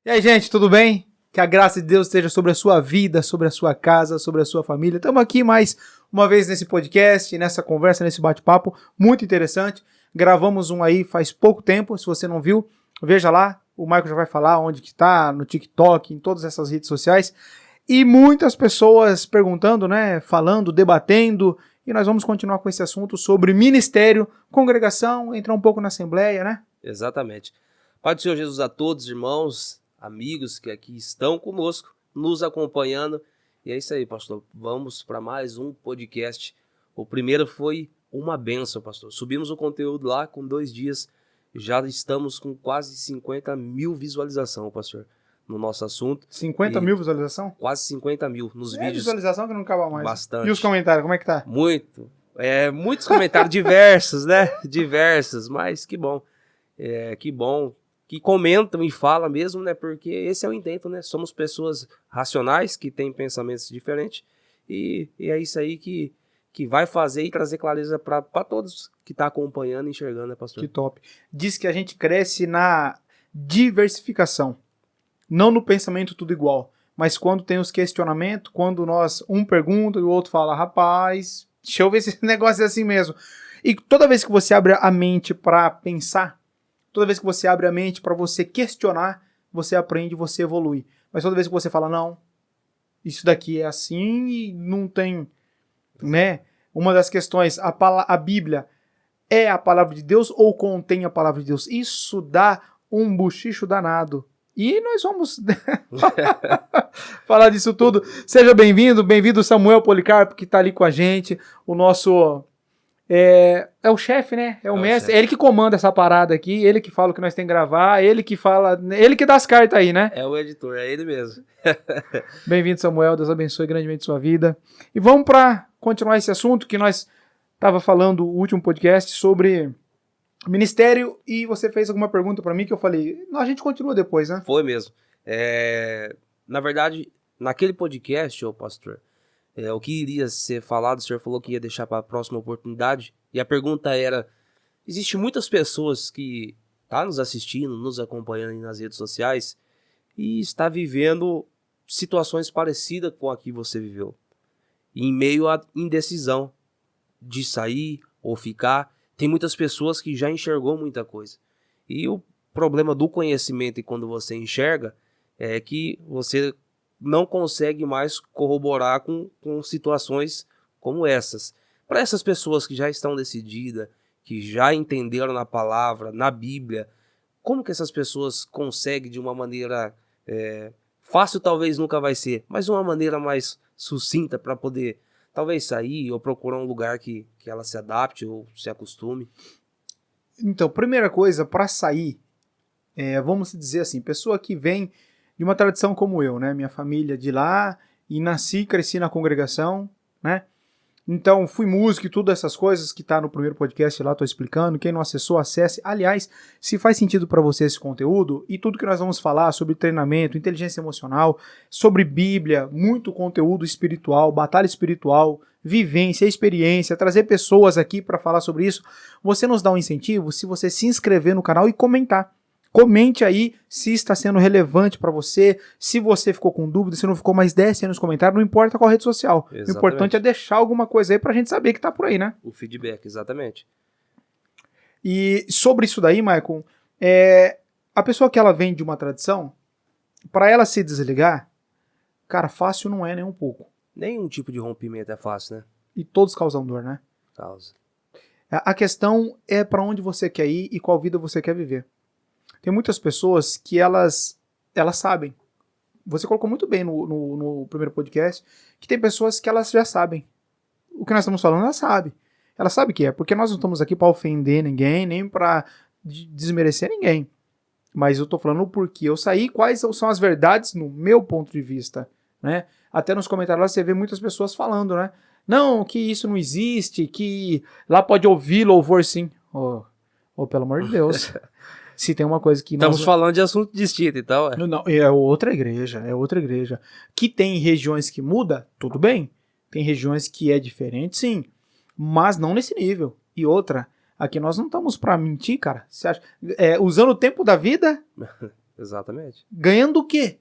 E aí, gente, tudo bem? Que a graça de Deus esteja sobre a sua vida, sobre a sua casa, sobre a sua família. Estamos aqui mais uma vez nesse podcast, nessa conversa, nesse bate-papo muito interessante. Gravamos um aí faz pouco tempo, se você não viu, veja lá. O Michael já vai falar onde que tá, no TikTok, em todas essas redes sociais. E muitas pessoas perguntando, né, falando, debatendo. E nós vamos continuar com esse assunto sobre ministério, congregação, entrar um pouco na Assembleia, né? Exatamente. Pai do Senhor Jesus a todos, irmãos, amigos que aqui estão conosco, nos acompanhando. E é isso aí, pastor. Vamos para mais um podcast. O primeiro foi uma bênção, pastor. Subimos o conteúdo lá com 2 dias. Já estamos com quase 50 mil visualizações, pastor, no nosso assunto. 50 mil visualização? Quase 50 mil nos vídeos. Visualização que não acaba mais. Bastante. E os comentários, como é que tá? Muitos comentários diversos, né? Diversos, mas que bom. Que bom que comentam e falam mesmo, né? Porque esse é o intento, né? Somos pessoas racionais que têm pensamentos diferentes e é isso aí que vai fazer e trazer clareza para todos que estão acompanhando e enxergando, né, pastor? Que top. Diz que a gente cresce na diversificação, não no pensamento tudo igual, mas quando tem os questionamentos, quando um pergunta e o outro fala, rapaz, deixa eu ver se esse negócio é assim mesmo. E toda vez que você abre a mente para pensar, toda vez que você abre a mente para você questionar, você aprende, você evolui. Mas toda vez que você fala, não, isso daqui é assim e não tem, né? Uma das questões, a Bíblia é a palavra de Deus ou contém a palavra de Deus? Isso dá um buchicho danado. E nós vamos falar disso tudo. Seja bem-vindo Samuel Policarpo, que está ali com a gente, o nosso... É o chefe, né? É o mestre. É ele que comanda essa parada aqui, ele que fala o que nós temos que gravar, ele que fala, ele que dá as cartas aí, né? É o editor, é ele mesmo. Bem-vindo, Samuel, Deus abençoe grandemente sua vida. E vamos para continuar esse assunto que nós estava falando no último podcast sobre ministério e você fez alguma pergunta para mim que eu falei, não, a gente continua depois, né? Foi mesmo. Na verdade, naquele podcast, ô pastor, o que iria ser falado, o senhor falou que ia deixar para a próxima oportunidade. E a pergunta era, existem muitas pessoas que estão nos assistindo, nos acompanhando aí nas redes sociais e está vivendo situações parecidas com a que você viveu. Em meio à indecisão de sair ou ficar, tem muitas pessoas que já enxergou muita coisa. E o problema do conhecimento e quando você enxerga é que você não consegue mais corroborar com situações como essas. Para essas pessoas que já estão decididas, que já entenderam na palavra, na Bíblia, como que essas pessoas conseguem de uma maneira fácil, talvez nunca vai ser, mas uma maneira mais sucinta para poder talvez sair ou procurar um lugar que ela se adapte ou se acostume? Então, primeira coisa, para sair, vamos dizer assim, pessoa que vem de uma tradição como eu, né? Minha família de lá, e nasci, cresci na congregação, né? Então, fui músico e tudo essas coisas que tá no primeiro podcast lá, tô explicando. Quem não acessou, acesse. Aliás, se faz sentido para você esse conteúdo e tudo que nós vamos falar sobre treinamento, inteligência emocional, sobre Bíblia, muito conteúdo espiritual, batalha espiritual, vivência, experiência, trazer pessoas aqui para falar sobre isso, você nos dá um incentivo se você se inscrever no canal e comentar. Comente aí se está sendo relevante para você, se você ficou com dúvida, se não ficou, mais desce aí nos comentários, não importa qual rede social. Exatamente. O importante é deixar alguma coisa aí pra gente saber que tá por aí, né? O feedback, exatamente. E sobre isso daí, Michael, a pessoa que ela vem de uma tradição, para ela se desligar, cara, fácil não é nem um pouco. Nenhum tipo de rompimento é fácil, né? E todos causam dor, né? Causa. A questão é para onde você quer ir e qual vida você quer viver. Tem muitas pessoas que elas sabem. Você colocou muito bem no primeiro podcast que tem pessoas que elas já sabem. O que nós estamos falando, ela sabe. Ela sabe que é, porque nós não estamos aqui para ofender ninguém, nem para desmerecer ninguém. Mas eu tô falando porque eu saí, quais são as verdades no meu ponto de vista, né? Até nos comentários lá você vê muitas pessoas falando, né? Não, que isso não existe, que lá pode ouvir louvor sim. Oh, pelo amor de Deus. Se tem uma coisa que... Estamos falando de assunto distinto e tal. Não, é outra igreja, Que tem regiões que muda, tudo bem. Tem regiões que é diferente, sim. Mas não nesse nível. E outra, aqui nós não estamos pra mentir, cara. Você acha? Usando o tempo da vida, Exatamente. Ganhando o quê?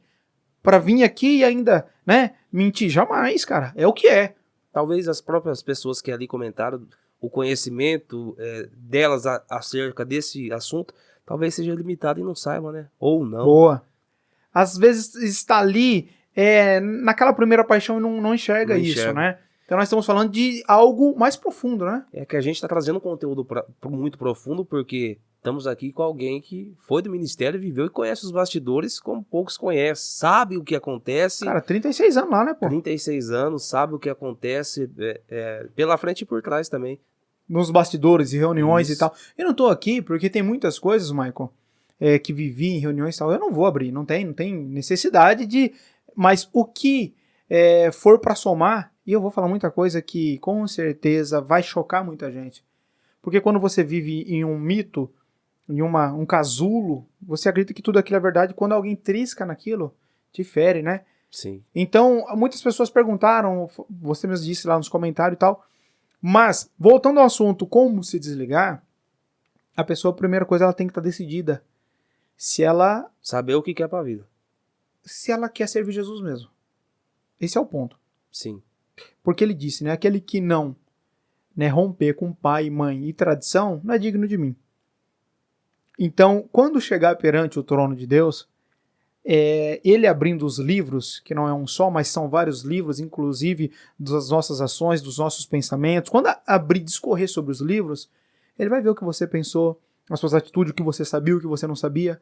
Pra vir aqui e ainda, né, mentir? Jamais, cara. É o que é. Talvez as próprias pessoas que ali comentaram, o conhecimento delas acerca desse assunto, talvez seja limitado e não saibam, né? Ou não. Boa. Às vezes está ali naquela primeira paixão e não enxerga Não isso, enxerga. né? Então nós estamos falando de algo mais profundo, né? É que a gente está trazendo um conteúdo muito profundo, porque estamos aqui com alguém que foi do ministério, viveu e conhece os bastidores como poucos conhecem. Sabe o que acontece. Cara, 36 anos lá, né, pô? 36 anos, sabe o que acontece pela frente e por trás também. Nos bastidores e reuniões Isso. e tal. Eu não tô aqui porque tem muitas coisas, Michael, que vivi em reuniões e tal. Eu não vou abrir, não tem necessidade de... Mas o que for pra somar, e eu vou falar muita coisa que com certeza vai chocar muita gente. Porque quando você vive em um mito, em um casulo, você acredita que tudo aquilo é verdade. Quando alguém trisca naquilo, te fere, né? Sim. Então, muitas pessoas perguntaram, você mesmo disse lá nos comentários e tal, mas, voltando ao assunto, como se desligar, a pessoa, a primeira coisa, ela tem que estar decidida se ela Saber o que quer pra vida. quer servir Jesus mesmo. Esse é o ponto. Sim. Porque ele disse, né, aquele que não romper com pai, mãe e tradição, não é digno de mim. Então, quando chegar perante o trono de Deus, ele abrindo os livros, que não é um só, mas são vários livros, inclusive das nossas ações, dos nossos pensamentos, quando abrir, discorrer sobre os livros, ele vai ver o que você pensou, as suas atitudes, o que você sabia, o que você não sabia,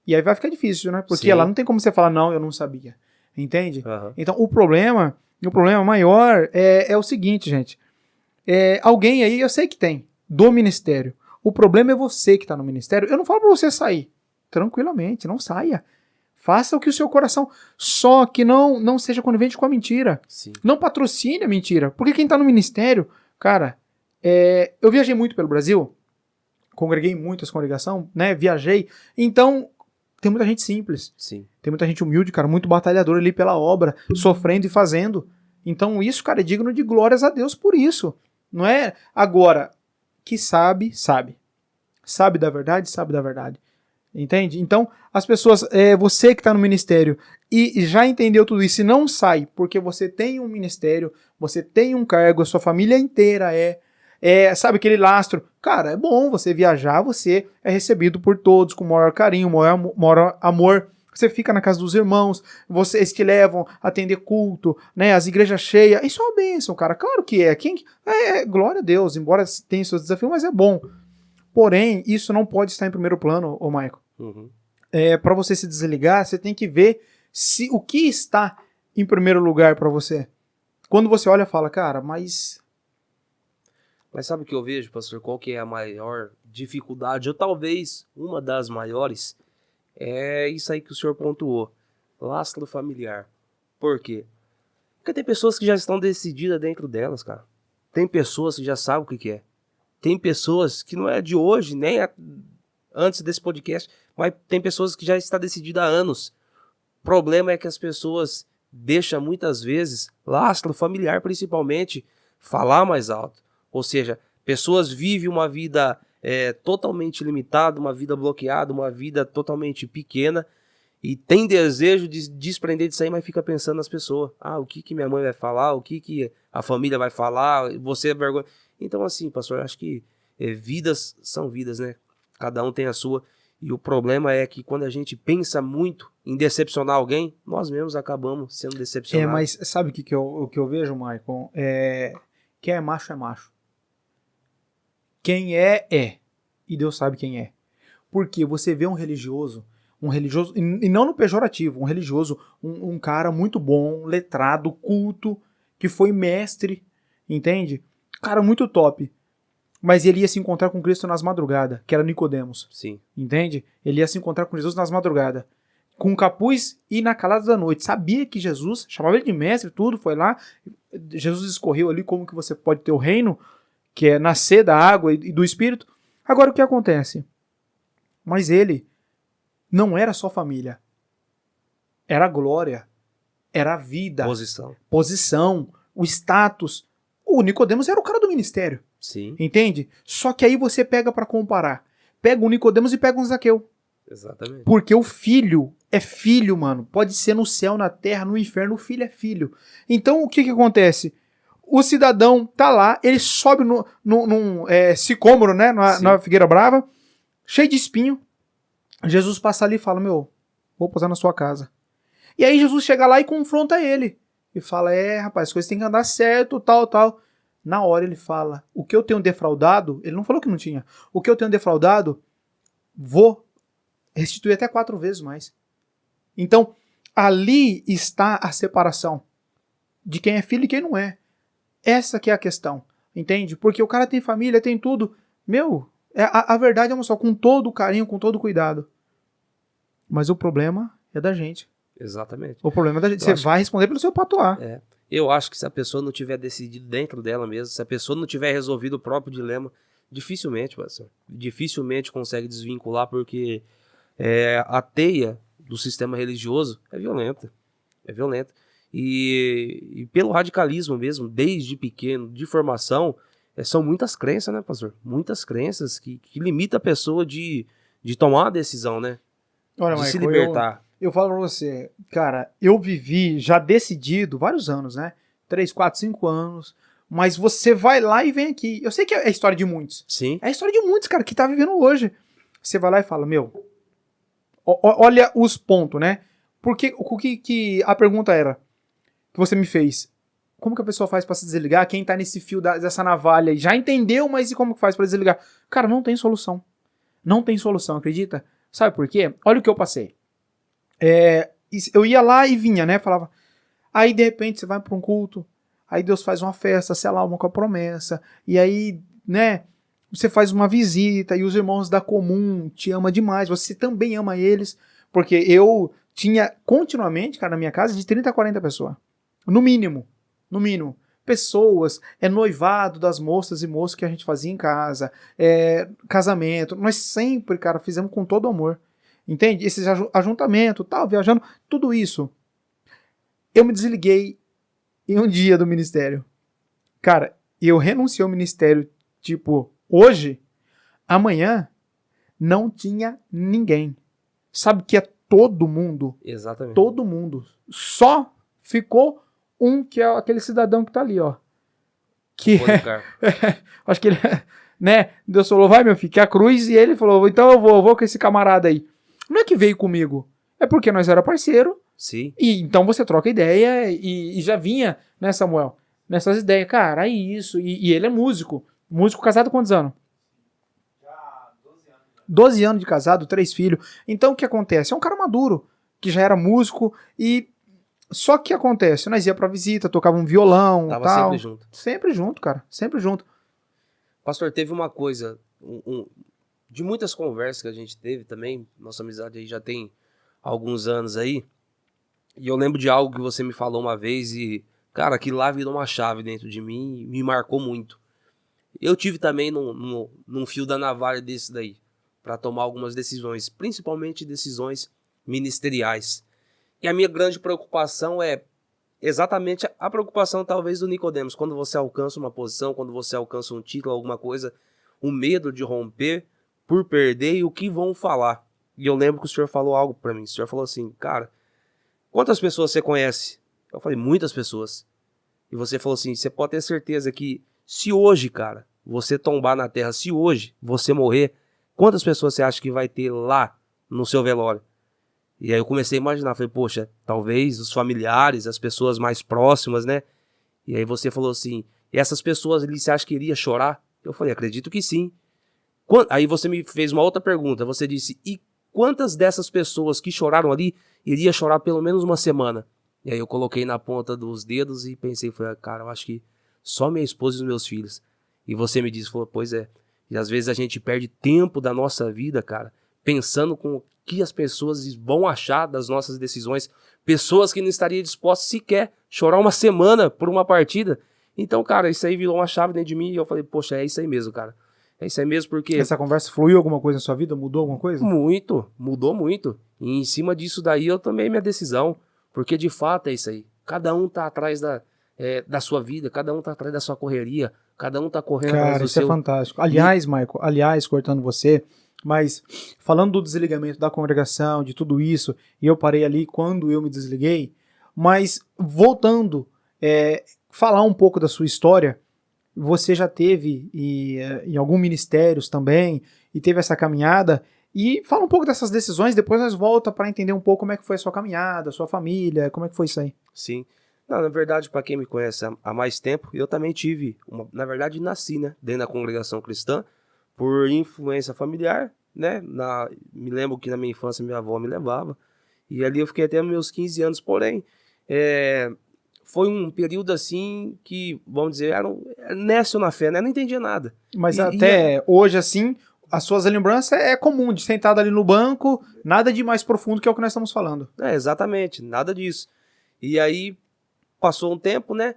e aí vai ficar difícil, né? Porque Sim. lá não tem como você falar, não, eu não sabia, entende? Uhum. Então, o problema maior é o seguinte, gente, alguém aí, eu sei que tem, do ministério, o problema é você que está no ministério, eu não falo para você sair, tranquilamente, não saia. Faça o que o seu coração... Só que não seja conivente com a mentira. Sim. Não patrocine a mentira. Porque quem tá no ministério... Cara, eu viajei muito pelo Brasil. Congreguei em muitas congregações, né? Viajei. Então, tem muita gente simples. Sim. Tem muita gente humilde, cara. Muito batalhador ali pela obra. Sofrendo e fazendo. Então, isso, cara, é digno de glórias a Deus por isso. Não é agora que sabe, sabe. Sabe da verdade, sabe da verdade. Entende? Então, as pessoas, você que está no ministério e já entendeu tudo isso e não sai porque você tem um ministério, você tem um cargo, a sua família inteira sabe aquele lastro? Cara, é bom você viajar, você é recebido por todos com o maior carinho, maior amor. Você fica na casa dos irmãos, vocês te levam a atender culto, né? As igrejas cheias. Isso é uma bênção, cara. Claro que é. Glória a Deus, embora tenha seus desafios, mas é bom. Porém, isso não pode estar em primeiro plano, ô Michael. Uhum. Para você se desligar, você tem que ver o que está em primeiro lugar para você. Quando você olha e fala, cara, mas sabe o que eu vejo, pastor? Qual que é a maior dificuldade, ou talvez uma das maiores, é isso aí que o senhor pontuou. Lastro familiar. Por quê? Porque tem pessoas que já estão decididas dentro delas, cara. Tem pessoas que já sabem o que é. Tem pessoas que não é de hoje, nem antes desse podcast, mas tem pessoas que já está decidida há anos. O problema é que as pessoas deixam muitas vezes, lastro familiar principalmente, falar mais alto. Ou seja, pessoas vivem uma vida totalmente limitada, uma vida bloqueada, uma vida totalmente pequena, e tem desejo de desprender disso aí, mas fica pensando nas pessoas. O que minha mãe vai falar, o que a família vai falar, você é vergonha. Então, assim, pastor, eu acho que vidas são vidas, né? Cada um tem a sua. E o problema é que quando a gente pensa muito em decepcionar alguém, nós mesmos acabamos sendo decepcionados. mas sabe o que eu vejo, Michael? Quem é macho é macho. Quem é. E Deus sabe quem é. Porque você vê um religioso, e não no pejorativo, um religioso, um cara muito bom, letrado, culto, que foi mestre, entende? Cara muito top. Mas ele ia se encontrar com Cristo nas madrugadas, que era Nicodemos. Sim. Entende? Ele ia se encontrar com Jesus nas madrugadas. Com capuz e na calada da noite. Sabia que Jesus, chamava ele de mestre, tudo, foi lá. Jesus escorreu ali como que você pode ter o reino, que é nascer da água e do Espírito. Agora o que acontece? Mas ele não era só família. Era glória. Era vida. Posição. O status. O Nicodemos era o cara do ministério. Sim. Entende? Só que aí você pega pra comparar. Pega um Nicodemos e pega um Zaqueu. Exatamente. Porque o filho é filho, mano. Pode ser no céu, na terra, no inferno, o filho é filho. Então, o que acontece? O cidadão tá lá, ele sobe num sicômoro, né? Na Figueira Brava, cheio de espinho. Jesus passa ali e fala, meu, vou pousar na sua casa. E aí Jesus chega lá e confronta ele. E fala, rapaz, as coisas têm que andar certo, tal, tal. Na hora ele fala, o que eu tenho defraudado, ele não falou que não tinha. O que eu tenho defraudado, vou restituir até 4 vezes mais. Então, ali está a separação de quem é filho e quem não é. Essa que é a questão, entende? Porque o cara tem família, tem tudo. Meu, a verdade é só, com todo carinho, com todo cuidado. Mas o problema é da gente. Exatamente. O problema é da gente. Você vai responder pelo seu patuá. Eu acho que se a pessoa não tiver decidido dentro dela mesmo, se a pessoa não tiver resolvido o próprio dilema, dificilmente, pastor, dificilmente consegue desvincular, porque a teia do sistema religioso é violenta. É violenta. E pelo radicalismo mesmo, desde pequeno, de formação, são muitas crenças, né, pastor? Muitas crenças que limitam a pessoa de tomar uma decisão, né? Olha, de Michael, se libertar. Eu falo pra você, cara, eu vivi já decidido vários anos, né? 3, 4, 5 anos. Mas você vai lá e vem aqui. Eu sei que é a história de muitos. Sim. É a história de muitos, cara, que tá vivendo hoje. Você vai lá e fala, meu, olha os pontos, né? Porque o que a pergunta era que você me fez? Como que a pessoa faz pra se desligar? Quem tá nesse fio dessa navalha já entendeu, mas e como que faz pra desligar? Cara, não tem solução. Não tem solução, acredita? Sabe por quê? Olha o que eu passei. Eu ia lá e vinha, né? Falava. Aí, de repente, você vai pra um culto. Aí Deus faz uma festa, sela alma com a promessa. E aí, né? Você faz uma visita e os irmãos da comum te amam demais. Você também ama eles. Porque eu tinha continuamente, cara, na minha casa, de 30 a 40 pessoas. No mínimo. No mínimo. Pessoas, noivado das moças e moços que a gente fazia em casa, casamento. Nós sempre, cara, fizemos com todo amor. Entende? Esse ajuntamento, tal, viajando, tudo isso. Eu me desliguei em um dia do ministério. Cara, eu renunciei ao ministério, tipo, hoje, amanhã, não tinha ninguém. Sabe que é todo mundo? Exatamente. Todo mundo. Só ficou um, que é aquele cidadão que tá ali, ó. Que acho que ele, né? Deus falou, vai meu filho, que é a cruz, e ele falou, então eu vou com esse camarada aí. Não é que veio comigo, é porque nós era parceiro. Sim. E então você troca ideia e já vinha, né, Samuel? Nessas ideias, cara, é isso. E ele é músico. Músico casado há quantos anos? Já 12 anos. 12 anos de casado, 3 filhos. Então o que acontece? É um cara maduro, que já era músico e... Só que acontece, nós ia pra visita, tocava um violão, Tava tal. sempre junto. Sempre junto, cara. Sempre junto. Pastor, teve uma coisa, de muitas conversas que a gente teve também, nossa amizade aí já tem alguns anos aí, e eu lembro de algo que você me falou uma vez e, cara, aquilo lá virou uma chave dentro de mim e me marcou muito. Eu tive também num fio da navalha desse daí, para tomar algumas decisões, principalmente decisões ministeriais. E a minha grande preocupação é exatamente a preocupação talvez do Nicodemos. Quando você alcança uma posição, quando você alcança um título, alguma coisa, o medo de romper por perder e o que vão falar. E eu lembro que o senhor falou algo para mim. O senhor falou assim, cara, quantas pessoas você conhece? Eu falei, muitas pessoas. E você falou assim, você pode ter certeza que se hoje, cara, você tombar na terra, se hoje você morrer, quantas pessoas você acha que vai ter lá no seu velório? E aí eu comecei a imaginar, falei, poxa, talvez os familiares, as pessoas mais próximas, né? E aí você falou assim, e essas pessoas ali, você acha que iria chorar? Eu falei, acredito que sim. Aí você me fez uma outra pergunta, você disse, e quantas dessas pessoas que choraram ali, iria chorar pelo menos uma semana? E aí eu coloquei na ponta dos dedos e pensei, falei, cara, eu acho que só minha esposa e os meus filhos. E você me disse, falou, pois é. E às vezes a gente perde tempo da nossa vida, cara, pensando com o que as pessoas vão achar das nossas decisões. Pessoas que não estariam dispostas sequer chorar uma semana por uma partida. Então, cara, isso aí virou uma chave dentro de mim e eu falei, poxa, é isso aí mesmo, cara. É isso aí mesmo porque... Essa conversa fluiu alguma coisa na sua vida? Mudou alguma coisa? Muito, mudou muito. E em cima disso daí eu tomei minha decisão. Porque de fato é isso aí. Cada um tá atrás da sua vida, cada um tá atrás da sua correria, cada um tá correndo atrás Cara, do isso é fantástico. Aliás, Michael, cortando você, Mas falando do desligamento da congregação, de tudo isso, e eu parei ali quando eu me desliguei, mas voltando, falar um pouco da sua história, você já teve em alguns ministérios também, e teve essa caminhada, e fala um pouco dessas decisões, depois nós volta para entender um pouco como é que foi a sua caminhada, a sua família, como é que foi isso aí. Sim. Não, na verdade, para quem me conhece há mais tempo, eu também tive, na verdade, nasci, né, dentro da congregação cristã, por influência familiar, né, me lembro que na minha infância minha avó me levava, e ali eu fiquei até meus 15 anos, porém, foi um período assim que, vamos dizer, era nécio na fé, né, não entendia nada. Mas até hoje, assim, as suas lembranças é comum, de sentado ali no banco, nada de mais profundo que é o que nós estamos falando. Exatamente, nada disso. E aí, passou um tempo, né?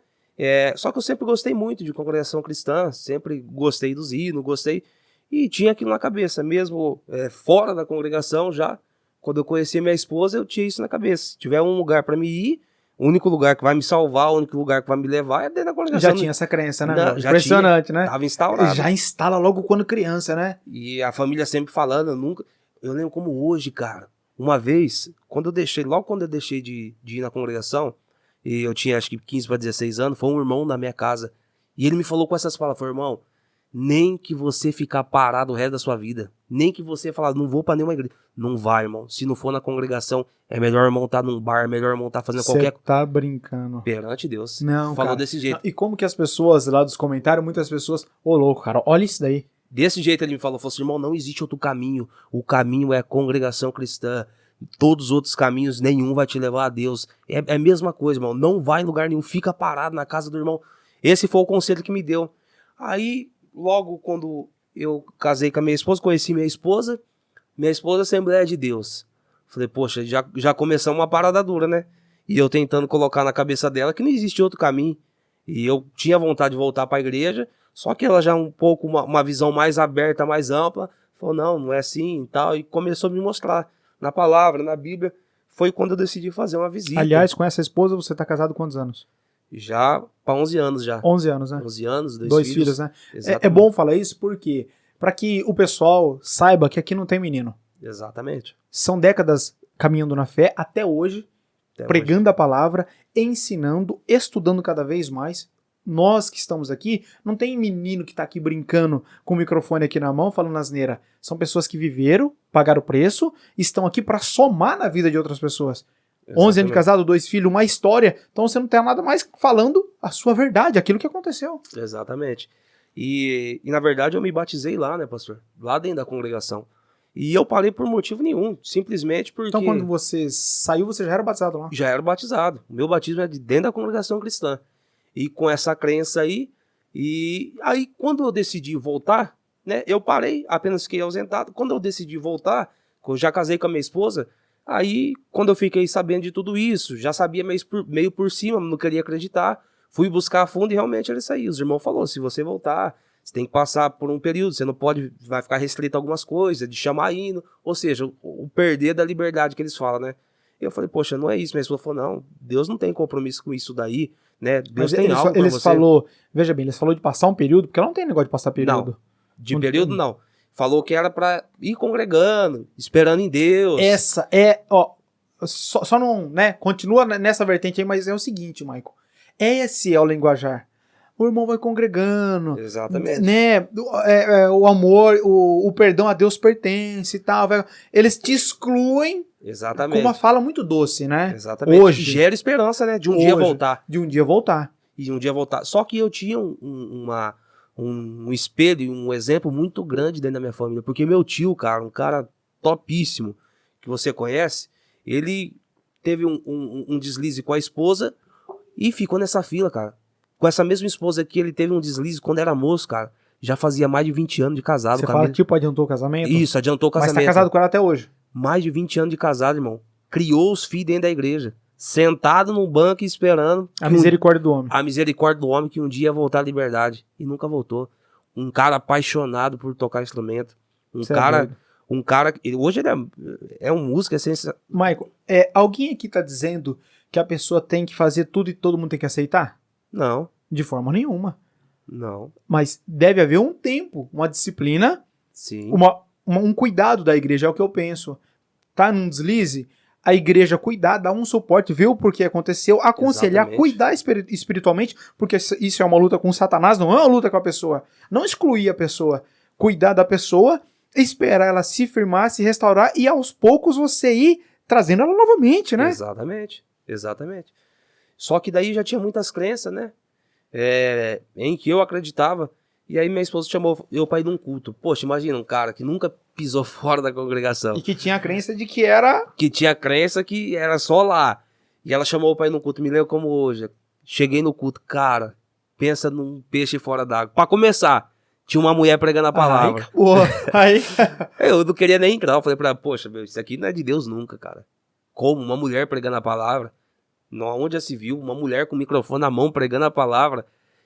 Só que eu sempre gostei muito de congregação cristã, sempre gostei dos hinos, gostei. E tinha aquilo na cabeça, mesmo fora da congregação já. Quando eu conheci minha esposa, eu tinha isso na cabeça. Se tiver um lugar para me ir, o único lugar que vai me salvar, o único lugar que vai me levar é dentro da congregação. Já tinha essa crença, né? Não, impressionante, né? Tava instaurado. Já instala logo quando criança, né? E a família sempre falando, eu lembro como hoje, cara. Uma vez, logo quando eu deixei de ir na congregação, e eu tinha acho que 15 para 16 anos, foi um irmão na minha casa. E ele me falou com essas palavras, falou, irmão, nem que você ficar parado o resto da sua vida, nem que você falar, não vou para nenhuma igreja. Não vai, irmão. Se não for na congregação, é melhor irmão estar num bar, é melhor irmão estar fazendo qualquer coisa. Tá brincando. Perante Deus. Não, falou cara. Desse jeito. E como que as pessoas lá dos comentários, muitas pessoas, louco, cara, olha isso daí. Desse jeito ele me falou assim, irmão, não existe outro caminho. O caminho é a congregação cristã. Todos os outros caminhos, nenhum vai te levar a Deus. É a mesma coisa, irmão. Não vai em lugar nenhum, fica parado na casa do irmão. Esse foi o conselho que me deu. Aí, logo quando eu casei com a minha esposa, conheci minha esposa Assembleia de Deus. Falei, poxa, já começamos uma parada dura, né? E eu tentando colocar na cabeça dela que não existe outro caminho. E eu tinha vontade de voltar para a igreja, só que ela já um pouco, uma visão mais aberta, mais ampla, falou, não é assim e tal, e começou a me mostrar na palavra, na Bíblia. Foi quando eu decidi fazer uma visita. Aliás, com essa esposa você tá casado quantos anos? Já para 11 anos já. 11 anos, né? 11 anos, dois filhos, né? Exatamente. É bom falar isso porque para que o pessoal saiba que aqui não tem menino. Exatamente. São décadas caminhando na fé até hoje, pregando a palavra, ensinando, estudando cada vez mais. Nós que estamos aqui, não tem menino que tá aqui brincando com o microfone aqui na mão, falando asneira. São pessoas que viveram, pagaram o preço, estão aqui para somar na vida de outras pessoas. Exatamente. 11 anos de casado, 2 filhos, uma história. Então você não tem nada mais falando a sua verdade, aquilo que aconteceu. Exatamente. E na verdade eu me batizei lá, né, pastor? Lá dentro da congregação. E eu parei por motivo nenhum, simplesmente porque... Então quando você saiu, você já era batizado lá? Já era batizado. O meu batismo é de dentro da congregação cristã. E com essa crença aí, e aí quando eu decidi voltar, né, eu parei, apenas fiquei ausentado. Quando eu decidi voltar, eu já casei com a minha esposa, aí quando eu fiquei sabendo de tudo isso, já sabia meio por cima, não queria acreditar, fui buscar a fundo e realmente ele saiu. Os irmãos falaram, se você voltar, você tem que passar por um período, você não pode, vai ficar restrito a algumas coisas, de chamar hino, ou seja, o perder da liberdade que eles falam, né? Eu falei, poxa, não é isso. Minha esposa falou, não, Deus não tem compromisso com isso daí, né? Deus mas tem algo pra eles você. falou, veja bem, eles falou de passar um período, porque ela não tem negócio de passar período. Não, de período não. Falou que era pra ir congregando, esperando em Deus. Essa é, ó, só não, né, continua nessa vertente aí, mas é o seguinte, Michael, esse é o linguajar. O irmão vai congregando. Exatamente. Né? O amor, o perdão a Deus pertence e tal. Eles te excluem. Exatamente. Com uma fala muito doce, né? Exatamente. Hoje. E gera esperança, né? De um dia voltar. De um dia voltar. E de um dia voltar. Só que eu tinha um espelho, um exemplo muito grande dentro da minha família. Porque meu tio, cara, um cara topíssimo, que você conhece, ele teve um deslize com a esposa e ficou nessa fila, cara. Com essa mesma esposa aqui, ele teve um deslize quando era moço, cara. Já fazia mais de 20 anos de casado. Você fala, tipo, adiantou o casamento? Isso, adiantou o casamento. Mas tá casado com ela até hoje? Mais de 20 anos de casado, irmão. Criou os filhos dentro da igreja. Sentado num banco esperando... A misericórdia do homem. A misericórdia do homem que um dia ia voltar à liberdade. E nunca voltou. Um cara apaixonado por tocar instrumento. Um cara... Hoje ele é um músico, é sensacional. Michael, alguém aqui tá dizendo que a pessoa tem que fazer tudo e todo mundo tem que aceitar? Não. De forma nenhuma. Não. Mas deve haver um tempo, uma disciplina, Sim. um cuidado da igreja, é o que eu penso. Tá num deslize, a igreja cuidar, dar um suporte, ver o porquê aconteceu, aconselhar, Exatamente. cuidar espiritualmente, porque isso é uma luta com Satanás, não é uma luta com a pessoa. Não excluir a pessoa, cuidar da pessoa, esperar ela se firmar, se restaurar e aos poucos você ir trazendo ela novamente, né? Exatamente, exatamente. Só que daí já tinha muitas crenças, né? Em que eu acreditava. E aí minha esposa chamou eu para ir num culto. Poxa, imagina um cara que nunca pisou fora da congregação. E que tinha a crença de que era... Que tinha crença que era só lá. E ela chamou para ir num culto. Me lembro como hoje. Cheguei no culto, cara, pensa num peixe fora d'água. Para começar, tinha uma mulher pregando a palavra. Aí... Eu não queria nem entrar. Eu falei pra ela, poxa, meu, isso aqui não é de Deus nunca, cara. Como? Uma mulher pregando a palavra? Onde já se viu? Uma mulher com o microfone na mão pregando a palavra.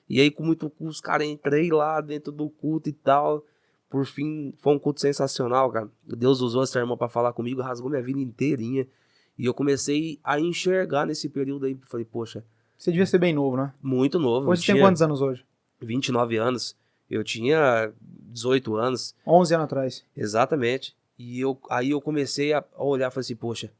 E aí, com muito custo, cara, entrei lá dentro do culto e tal. Por fim, foi um culto sensacional, cara. Deus usou essa irmã pra falar comigo, rasgou minha vida inteirinha. E eu comecei a enxergar nesse período aí. Falei, poxa... Você devia ser bem novo, né? Muito novo. Hoje você tem quantos anos hoje? 29 anos. Eu tinha 18 anos. 11 anos atrás. Exatamente. E aí eu comecei a olhar e falei assim, poxa,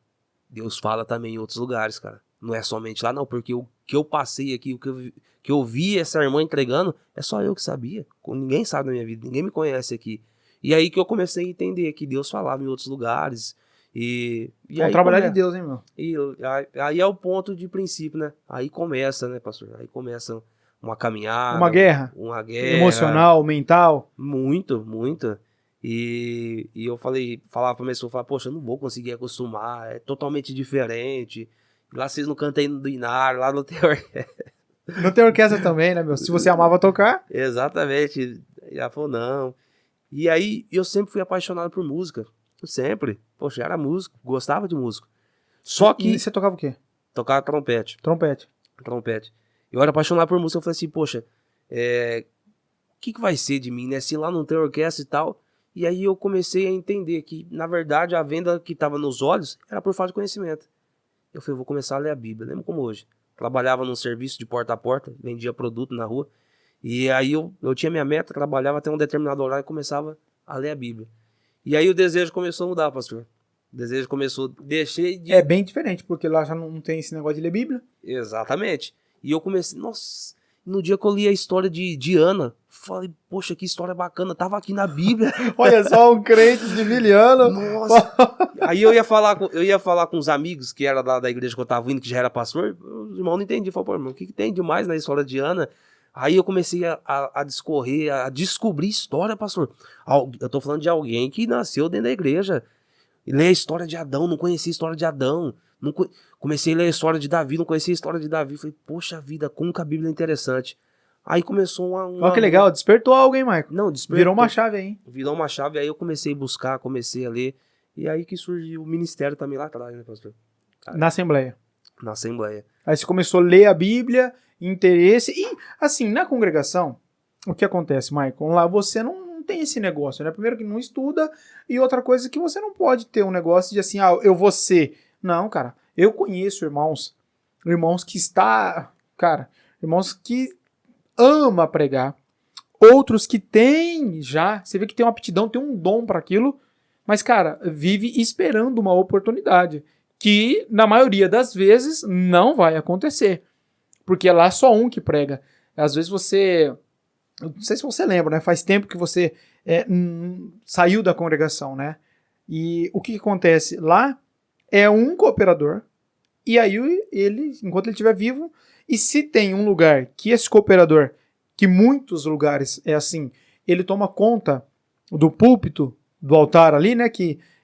Deus fala também em outros lugares, cara. Não é somente lá, não, porque o que eu passei aqui, o que eu vi essa irmã entregando, é só eu que sabia. Ninguém sabe da minha vida, ninguém me conhece aqui. E aí que eu comecei a entender que Deus falava em outros lugares. E aí trabalhar de Deus, hein, meu? E aí é o ponto de princípio, né? Aí começa, né, pastor? Aí começa uma caminhada. Uma guerra. Uma guerra. Emocional, mental. Muito, muito. E eu falava pra minha esposa, poxa, eu não vou conseguir acostumar, é totalmente diferente. Lá vocês não cantam aí do Inário, lá não tem orquestra. Não tem orquestra também, né, meu? Se você amava tocar. Exatamente. E ela falou, não. E aí eu sempre fui apaixonado por música. Sempre. Poxa, eu era músico, gostava de música. Só que... E você tocava o quê? Tocava trompete. Trompete. Eu era apaixonado por música, eu falei assim, poxa, o que vai ser de mim, né? Se lá não tem orquestra e tal. E aí eu comecei a entender que, na verdade, a venda que estava nos olhos era por falta de conhecimento. Eu falei, vou começar a ler a Bíblia, lembra como hoje. Trabalhava num serviço de porta a porta, vendia produto na rua. E aí eu tinha minha meta, trabalhava até um determinado horário e começava a ler a Bíblia. E aí o desejo começou a mudar, pastor. O desejo começou, deixei de... É bem diferente, porque lá já não tem esse negócio de ler Bíblia. Exatamente. E eu comecei, nossa, no dia que eu li a história de Ana, falei, poxa, que história bacana, tava aqui na Bíblia. Olha só, um crente de miliano. Nossa. Aí eu ia falar com os amigos que era da igreja que eu tava indo, que já era pastor, os irmãos não entendiam. Falaram, pô, irmão, o que tem demais na história de Ana? Aí eu comecei a discorrer, a descobrir história, pastor. Eu tô falando de alguém que nasceu dentro da igreja. Ler a história de Adão, não conhecia a história de Adão. Comecei a ler a história de Davi, não conhecia a história de Davi. Falei, poxa vida, como que a Bíblia é interessante. Aí começou Olha que legal, despertou algo, hein, Marco? Não, despertou. Virou uma chave aí. Virou uma chave, aí eu comecei a buscar, comecei a ler. E aí que surgiu o ministério também lá atrás, né, pastor? Na Assembleia. Na Assembleia. Aí você começou a ler a Bíblia, interesse. E, assim, na congregação, o que acontece, Maicon? Lá você não tem esse negócio, né? Primeiro que não estuda, e outra coisa que você não pode ter um negócio de assim, eu vou ser. Não, cara. Eu conheço irmãos que irmãos que ama pregar, outros que têm já, você vê que tem uma aptidão, tem um dom para aquilo, mas, cara, vive esperando uma oportunidade, que na maioria das vezes não vai acontecer, porque é lá só um que prega. Às vezes eu não sei se você lembra, né? Faz tempo que você saiu da congregação, né? E o que acontece? Lá é um cooperador, e aí ele, enquanto ele estiver vivo, e se tem um lugar que esse cooperador, que muitos lugares é assim, ele toma conta do púlpito, do altar ali, né?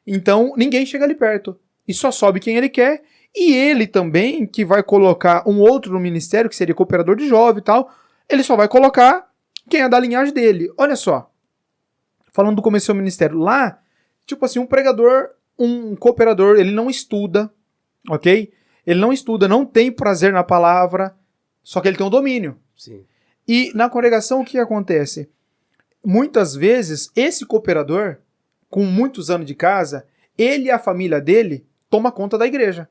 Então ninguém chega ali perto. E só sobe quem ele quer. E ele também, que vai colocar um outro no ministério, que seria cooperador de jovem e tal, ele só vai colocar quem é da linhagem dele. Olha só. Falando do começo do ministério. Lá, tipo assim, um pregador, um cooperador, ele não estuda, ok? Ele não estuda, não tem prazer na palavra, só que ele tem um domínio. Sim. E na congregação o que acontece? Muitas vezes, esse cooperador, com muitos anos de casa, ele e a família dele toma conta da igreja.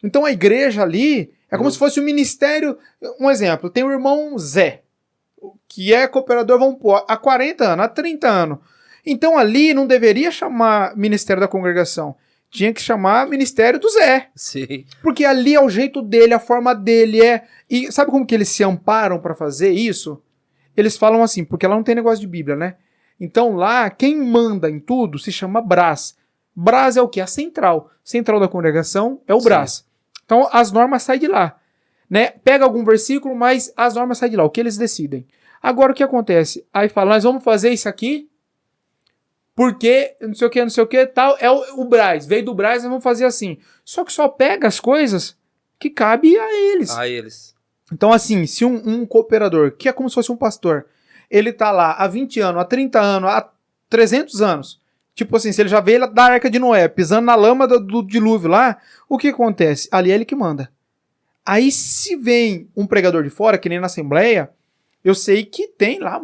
Então a igreja ali é como se fosse um ministério. Um exemplo, tem o irmão Zé, que é cooperador, vamos pôr, há 40 anos, há 30 anos. Então ali não deveria chamar Ministério da Congregação. Tinha que chamar Ministério do Zé. Sim. Porque ali é o jeito dele, a forma dele é... E sabe como que eles se amparam para fazer isso? Eles falam assim, porque lá não tem negócio de Bíblia, né? Então lá, quem manda em tudo se chama Brás. Brás é o quê? A central. Central da congregação é o Brás. Então as normas saem de lá. Né? Pega algum versículo, mas as normas saem de lá, o que eles decidem. Agora o que acontece? Aí fala, nós vamos fazer isso aqui porque não sei o que, tal, é o Brás. Veio do Brás, nós vamos fazer assim. Só que só pega as coisas que cabe a eles. A eles. Então assim, se um cooperador, que é como se fosse um pastor, ele tá lá há 20 anos, há 30 anos, há 300 anos, tipo assim, se ele já veio da Arca de Noé, pisando na lama do dilúvio lá, o que acontece? Ali é ele que manda. Aí se vem um pregador de fora, que nem na Assembleia, eu sei que tem lá,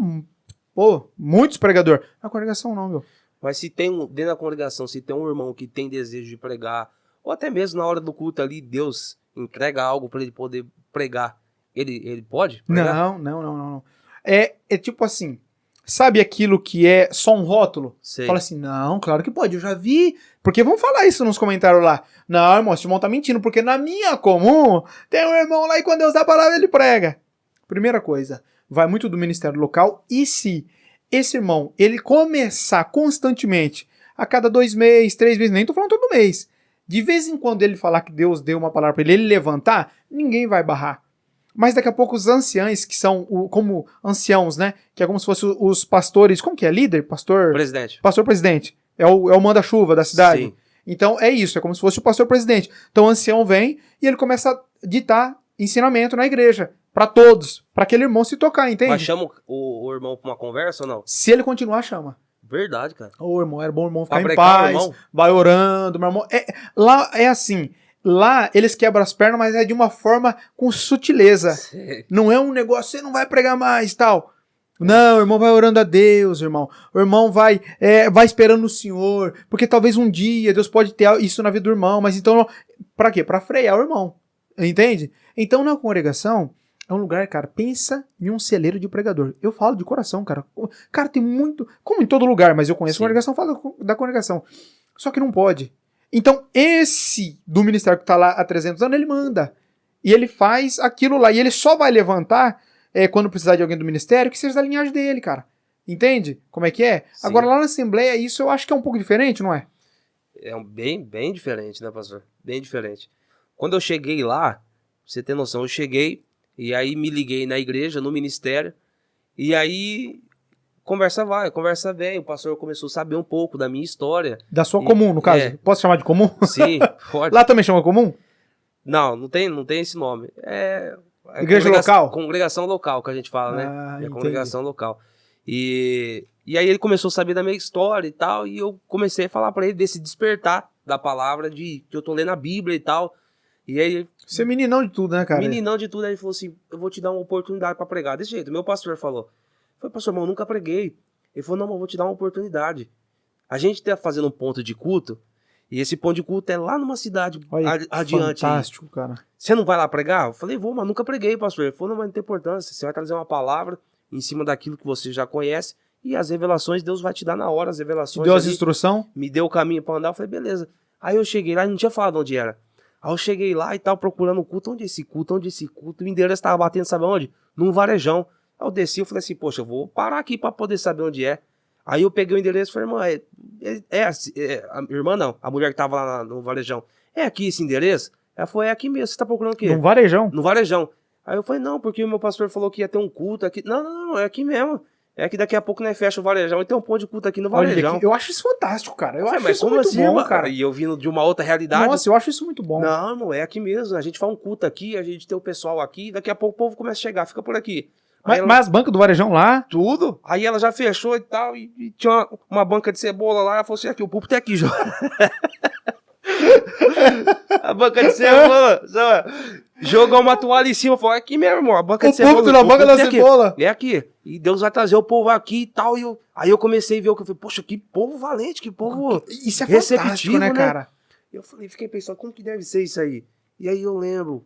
muitos pregadores. Na congregação não, meu. Mas se tem dentro da congregação, se tem um irmão que tem desejo de pregar, ou até mesmo na hora do culto ali, Deus entrega algo para ele poder pregar, ele pode pregar? Não. É tipo assim, sabe aquilo que é só um rótulo? Sei. Fala assim, não, claro que pode, eu já vi. Porque vão falar isso nos comentários lá. Não, irmão, esse irmão tá mentindo, porque na minha comum tem um irmão lá e quando Deus dá a palavra ele prega. Primeira coisa, vai muito do ministério local e se esse irmão, ele começar constantemente, a cada 2 meses, 3 meses, nem tô falando todo mês, de vez em quando ele falar que Deus deu uma palavra pra ele levantar, ninguém vai barrar. Mas daqui a pouco os anciãos, que são como anciãos, né? Que é como se fossem os pastores. Como que é? Líder? Pastor? Presidente. Pastor presidente. É o manda-chuva da cidade. Sim. Então é isso, é como se fosse o pastor presidente. Então o ancião vem e ele começa a ditar ensinamento na igreja. Pra todos. Pra aquele irmão se tocar, entende? Mas chama o irmão pra uma conversa ou não? Se ele continuar, chama. Verdade, cara. Ô, irmão, era bom o irmão ficar em Fabricar o paz. irmão? Vai orando, meu irmão. Lá é assim. Lá eles quebram as pernas, mas é de uma forma com sutileza. Sei. Não é um negócio, você não vai pregar mais tal. Não, o irmão vai orando a Deus, irmão. O irmão vai esperando o Senhor, porque talvez um dia Deus pode ter isso na vida do irmão, mas então, pra quê? Pra frear o irmão, entende? Então na congregação, é um lugar, cara, pensa em um celeiro de pregador. Eu falo de coração, cara. Cara, tem muito, como em todo lugar, mas eu conheço a congregação, falo da congregação. Só que não pode. Então, esse do ministério que tá lá há 300 anos, ele manda. E ele faz aquilo lá. E ele só vai levantar quando precisar de alguém do ministério que seja da linhagem dele, cara. Entende? Como é que é? Sim. Agora, lá na Assembleia, isso eu acho que é um pouco diferente, não é? É bem diferente, né, pastor? Bem diferente. Quando eu cheguei lá, pra você ter noção, eu cheguei e aí me liguei na igreja, no ministério, e aí conversa vai, conversa vem. O pastor começou a saber um pouco da minha história. Da sua comum, no caso. É. Posso chamar de comum? Sim, pode. Lá também chama comum? Não tem esse nome. É Igreja local? Congregação local, que a gente fala, né? É entendi. congregação local. E aí ele começou a saber da minha história e tal, e eu comecei a falar pra ele desse despertar da palavra de que eu tô lendo a Bíblia e tal. E aí, Você é meninão de tudo, né, cara? meninão de tudo, aí ele falou assim, eu vou te dar uma oportunidade pra pregar. Desse jeito, meu pastor falou. Eu falei, pastor, irmão, eu nunca preguei. Ele falou, não, mas eu vou te dar uma oportunidade. A gente tá fazendo um ponto de culto, e esse ponto de culto é lá numa cidade adiante. Fantástico, cara. Você não vai lá pregar? Eu falei, vou, mas nunca preguei, pastor. Ele falou, não, mas não tem importância. Você vai trazer uma palavra em cima daquilo que você já conhece, e as revelações Deus vai te dar na hora, as revelações. Deu as ali, instrução? me deu o caminho pra andar, eu falei, beleza. Aí eu cheguei lá e não tinha falado onde era. Aí eu cheguei lá e tava procurando o culto, onde é esse culto, o endereço tava batendo, sabe onde? Num varejão. Aí eu desci, eu falei assim, poxa, eu vou parar aqui pra poder saber onde é. Aí eu peguei o endereço e falei, irmã, a irmã não, a mulher que tava lá no varejão, é aqui esse endereço? Ela falou, é aqui mesmo, você tá procurando o quê? Num varejão? No varejão. Aí eu falei, não, porque o meu pastor falou que ia ter um culto aqui. Não, é aqui mesmo. É que daqui a pouco nós fecha o varejão e tem um ponto de culto aqui no varejão. Olha, eu acho isso fantástico, cara. Eu falei, acho mas isso como muito assim, bom, irmã? cara. E eu vindo de uma outra realidade. Nossa, eu acho isso muito bom. Não, irmão, é aqui mesmo. A gente faz um culto aqui, a gente tem o pessoal aqui, daqui a pouco o povo começa a chegar, fica por aqui. Mas as bancas do varejão lá... Tudo. Aí ela já fechou e tal, e tinha uma banca de cebola lá, ela falou assim, aqui, o púlpito é aqui, João. A banca de cebola, jogou uma toalha em cima, falou, é aqui mesmo, irmão, a banca de cebola. O púlpito na banca da cebola. É aqui. E Deus vai trazer o povo aqui e tal. Aí eu comecei a ver o que eu falei, poxa, que povo valente, que povo Isso é receptivo, fantástico, né, cara? Eu falei, fiquei pensando, como que deve ser isso aí? E aí eu lembro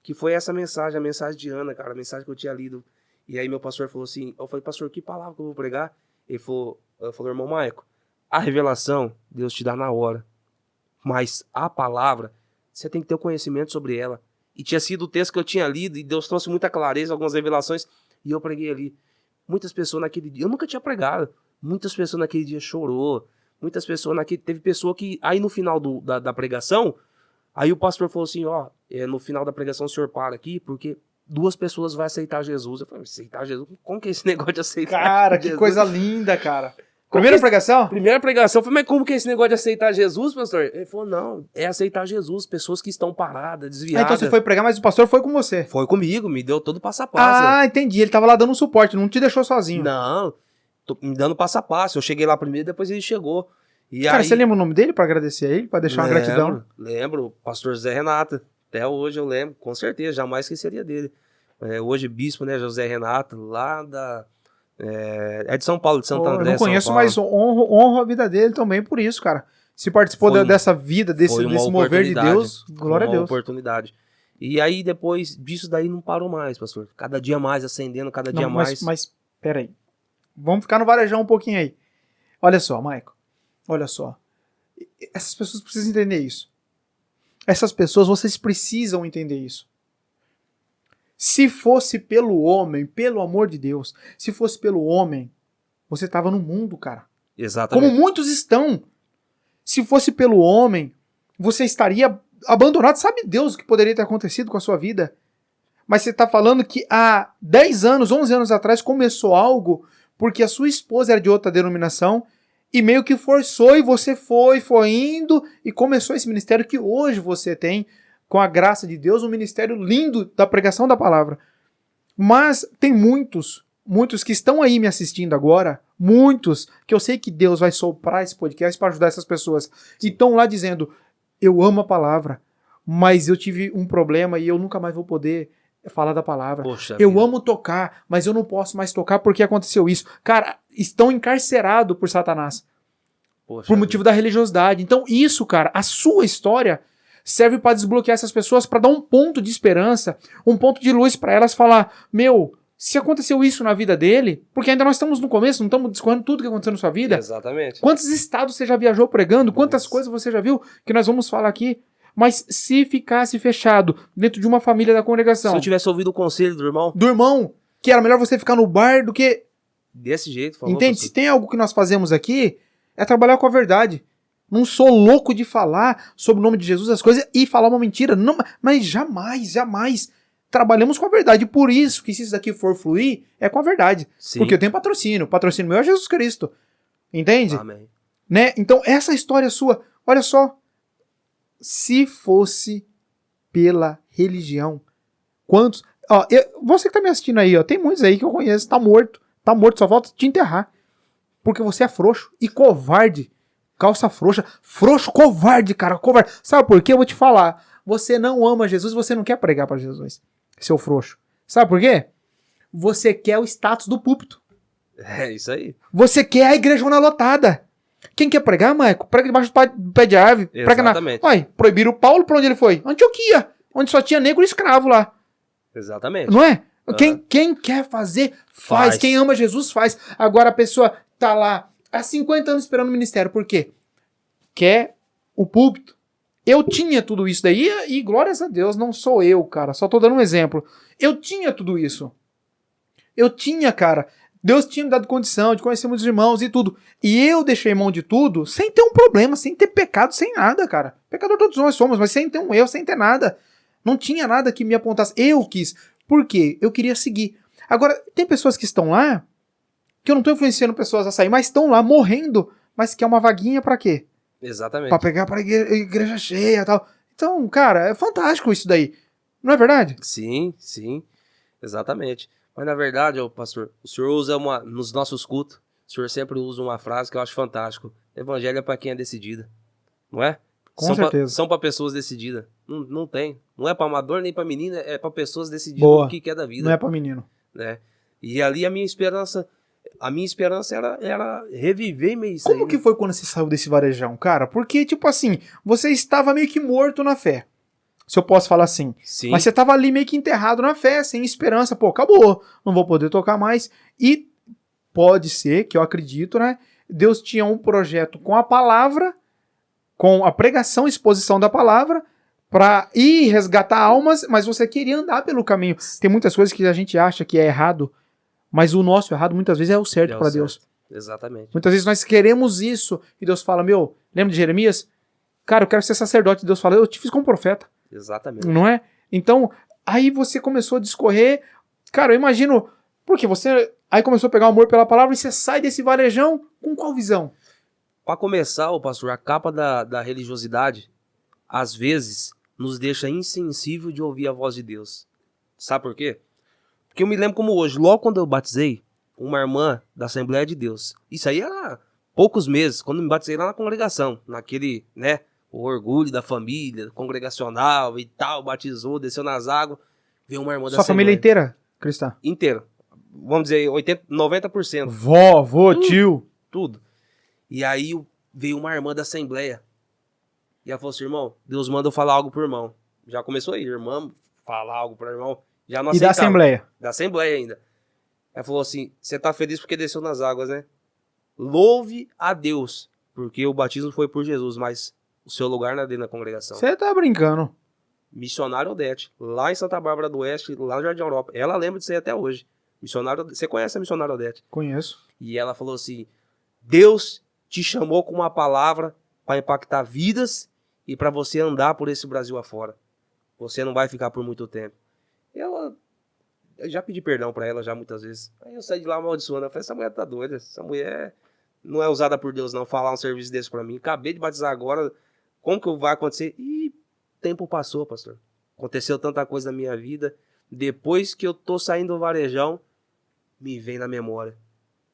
que foi essa mensagem, a mensagem de Ana, cara, a mensagem que eu tinha lido. E aí meu pastor falou assim, eu falei, pastor, que palavra que eu vou pregar? Eu falei, irmão Maico, a revelação Deus te dá na hora, mas a palavra, você tem que ter o conhecimento sobre ela. E tinha sido o texto que eu tinha lido, e Deus trouxe muita clareza, algumas revelações, e eu preguei ali. Muitas pessoas naquele dia, eu nunca tinha pregado, muitas pessoas naquele dia chorou, muitas pessoas teve pessoa que, aí no final da pregação, aí o pastor falou assim, ó, no final da pregação o senhor para aqui, porque 2 pessoas vão aceitar Jesus. Eu falei, aceitar Jesus? Como que é esse negócio de aceitar Cara, Jesus? que coisa linda, cara. Primeira pregação? Primeira pregação, eu falei, mas como que é esse negócio de aceitar Jesus, pastor? Ele falou, não, é aceitar Jesus, pessoas que estão paradas, desviadas. Então você foi pregar, mas o pastor foi com você. Foi comigo, me deu todo o passo a passo. Ah, entendi. Ele tava lá dando um suporte, não te deixou sozinho. Não, me dando passo a passo. Eu cheguei lá primeiro, depois ele chegou. E Cara, aí, você lembra o nome dele pra agradecer a ele, pra deixar uma gratidão? Lembro, pastor Zé Renato. Até hoje eu lembro, com certeza, jamais esqueceria dele. Hoje bispo, né, José Renato, lá é de São Paulo, de Santo André, Eu não conheço, São Paulo. mas honro a vida dele também por isso, cara. Se participou dessa vida, desse mover de Deus, glória a Deus. Uma oportunidade. E aí, depois disso daí, não parou mais, pastor. Cada dia mais, acendendo, cada dia mais. Mas, peraí. Vamos ficar no varejão um pouquinho aí. Olha só, Maico. Olha só. Essas pessoas precisam entender isso. Essas pessoas, vocês precisam entender isso. Se fosse pelo homem, pelo amor de Deus, se fosse pelo homem, você estava no mundo, cara. Exatamente. Como muitos estão. Se fosse pelo homem, você estaria abandonado. Sabe Deus o que poderia ter acontecido com a sua vida? Mas você está falando que há 10 anos, 11 anos atrás, começou algo porque a sua esposa era de outra denominação e meio que forçou e você foi indo e começou esse ministério que hoje você tem, com a graça de Deus, um ministério lindo da pregação da palavra. Mas tem muitos que estão aí me assistindo agora, muitos que eu sei que Deus vai soprar esse podcast para ajudar essas pessoas. E estão lá dizendo, eu amo a palavra, mas eu tive um problema e eu nunca mais vou poder falar da palavra. Poxa eu vida. amo tocar, mas eu não posso mais tocar porque aconteceu isso. Cara, estão encarcerados por Satanás. Poxa Por vida. motivo da religiosidade. Então isso, cara, a sua história serve para desbloquear essas pessoas, para dar um ponto de esperança, um ponto de luz para elas falar, meu, se aconteceu isso na vida dele, porque ainda nós estamos no começo, não estamos discorrendo tudo que aconteceu na sua vida. Exatamente. Quantos estados você já viajou pregando? Quantas Nossa. coisas você já viu que nós vamos falar aqui? Mas se ficasse fechado dentro de uma família da congregação, Se eu tivesse ouvido o conselho do irmão, que era melhor você ficar no bar do que... desse jeito, falou, Entende? pastor. Se tem algo que nós fazemos aqui, é trabalhar com a verdade. Não sou louco de falar sobre o nome de Jesus as coisas e falar uma mentira. Não, mas jamais trabalhamos com a verdade. Por isso que se isso daqui for fluir, é com a verdade. Sim. Porque eu tenho patrocínio. O patrocínio meu é Jesus Cristo. Entende? Amém. Né? Então, essa história sua, olha só. Se fosse pela religião, quantos... Ó, você que tá me assistindo aí, ó, tem muitos aí que eu conheço, tá morto, só falta te enterrar. Porque você é frouxo e covarde. Calça frouxa. Frouxo, covarde, cara, covarde. Sabe por quê? Eu vou te falar. Você não ama Jesus, você não quer pregar para Jesus, seu frouxo. Sabe por quê? Você quer o status do púlpito. É isso aí. Você quer a igrejona lotada. Quem quer pregar, Maico? Prega debaixo do pé de árvore. Prega Exatamente. Uai, proibiram o Paulo, pra onde ele foi? Antioquia, onde só tinha negro e escravo lá. Exatamente. Não é? Uhum. Quem quer fazer, faz. Faz. Quem ama Jesus, faz. Agora a pessoa tá lá há 50 anos esperando o ministério. Por quê? Quer o púlpito. Eu tinha tudo isso daí e glórias a Deus, não sou eu, cara. Só tô dando um exemplo. Eu tinha tudo isso. Eu tinha, cara. Deus tinha me dado condição de conhecer muitos irmãos e tudo. E eu deixei mão de tudo sem ter um problema, sem ter pecado, sem nada, cara. Pecador todos nós somos, mas sem ter um erro, sem ter nada. Não tinha nada que me apontasse. Eu quis. Por quê? Eu queria seguir. Agora, tem pessoas que estão lá, que eu não tô influenciando pessoas a sair, mas estão lá morrendo, mas quer uma vaguinha pra quê? Exatamente. Pra pegar pra igreja cheia e tal. Então, cara, é fantástico isso daí. Não é verdade? Sim. Exatamente. Mas na verdade, pastor, o senhor usa nos nossos cultos, o senhor sempre usa uma frase que eu acho fantástico. Evangelho é pra quem é decidida. Não é? Com certeza. São pra pessoas decididas. Não tem. Não é pra amador nem pra menina, é pra pessoas decididas Boa. do que quer da vida. Não é pra menino. Né? E ali a minha esperança era reviver meio isso Como aí. que foi quando você saiu desse varejão, cara? Porque, tipo assim, você estava meio que morto na fé. Se eu posso falar assim. Sim. Mas você estava ali meio que enterrado na fé, sem esperança. Pô, acabou. Não vou poder tocar mais. E pode ser, que eu acredito, né? Deus tinha um projeto com a palavra, com a pregação e exposição da palavra, para ir resgatar almas, mas você queria andar pelo caminho. Tem muitas coisas que a gente acha que é errado, mas o nosso errado muitas vezes é o certo para Deus. Exatamente. Muitas vezes nós queremos isso, e Deus fala, lembra de Jeremias? Cara, eu quero ser sacerdote. Deus fala, eu te fiz como profeta. Exatamente. Não é? Então, aí você começou a discorrer. Cara, eu imagino, porque você aí começou a pegar o amor pela palavra e você sai desse varejão com qual visão? Para começar, ô pastor, a capa da religiosidade, às vezes, nos deixa insensível de ouvir a voz de Deus. Sabe por quê? Porque eu me lembro como hoje, logo quando eu batizei, uma irmã da Assembleia de Deus. Isso aí era poucos meses, quando me batizei lá na congregação, naquele, né, o orgulho da família, congregacional e tal, batizou, desceu nas águas, veio uma irmã da Sua Assembleia. família inteira, cristã? Inteira. Vamos dizer, 90%. Vó, vô, tio. Tudo. E aí veio uma irmã da Assembleia. E ela falou assim, irmão, Deus manda eu falar algo pro irmão. Já começou aí, irmão, falar algo pro irmão. Já não E da aceitava. Assembleia? Da Assembleia ainda. Ela falou assim, você tá feliz porque desceu nas águas, né? Louve a Deus, porque o batismo foi por Jesus, mas o seu lugar não é dentro da congregação. Você tá brincando. Missionário Odete, lá em Santa Bárbara do Oeste, lá no Jardim Europa. Ela lembra disso aí até hoje. Missionário, você conhece a missionária Odete? Conheço. E ela falou assim, Deus te chamou com uma palavra para impactar vidas e para você andar por esse Brasil afora. Você não vai ficar por muito tempo. Eu já pedi perdão para ela já muitas vezes. Aí eu saí de lá amaldiçoando. Eu falei, essa mulher tá doida. Essa mulher não é usada por Deus não, falar um serviço desse para mim. Acabei de batizar agora. Como que vai acontecer? E tempo passou, pastor. Aconteceu tanta coisa na minha vida. Depois que eu tô saindo do varejão, me vem na memória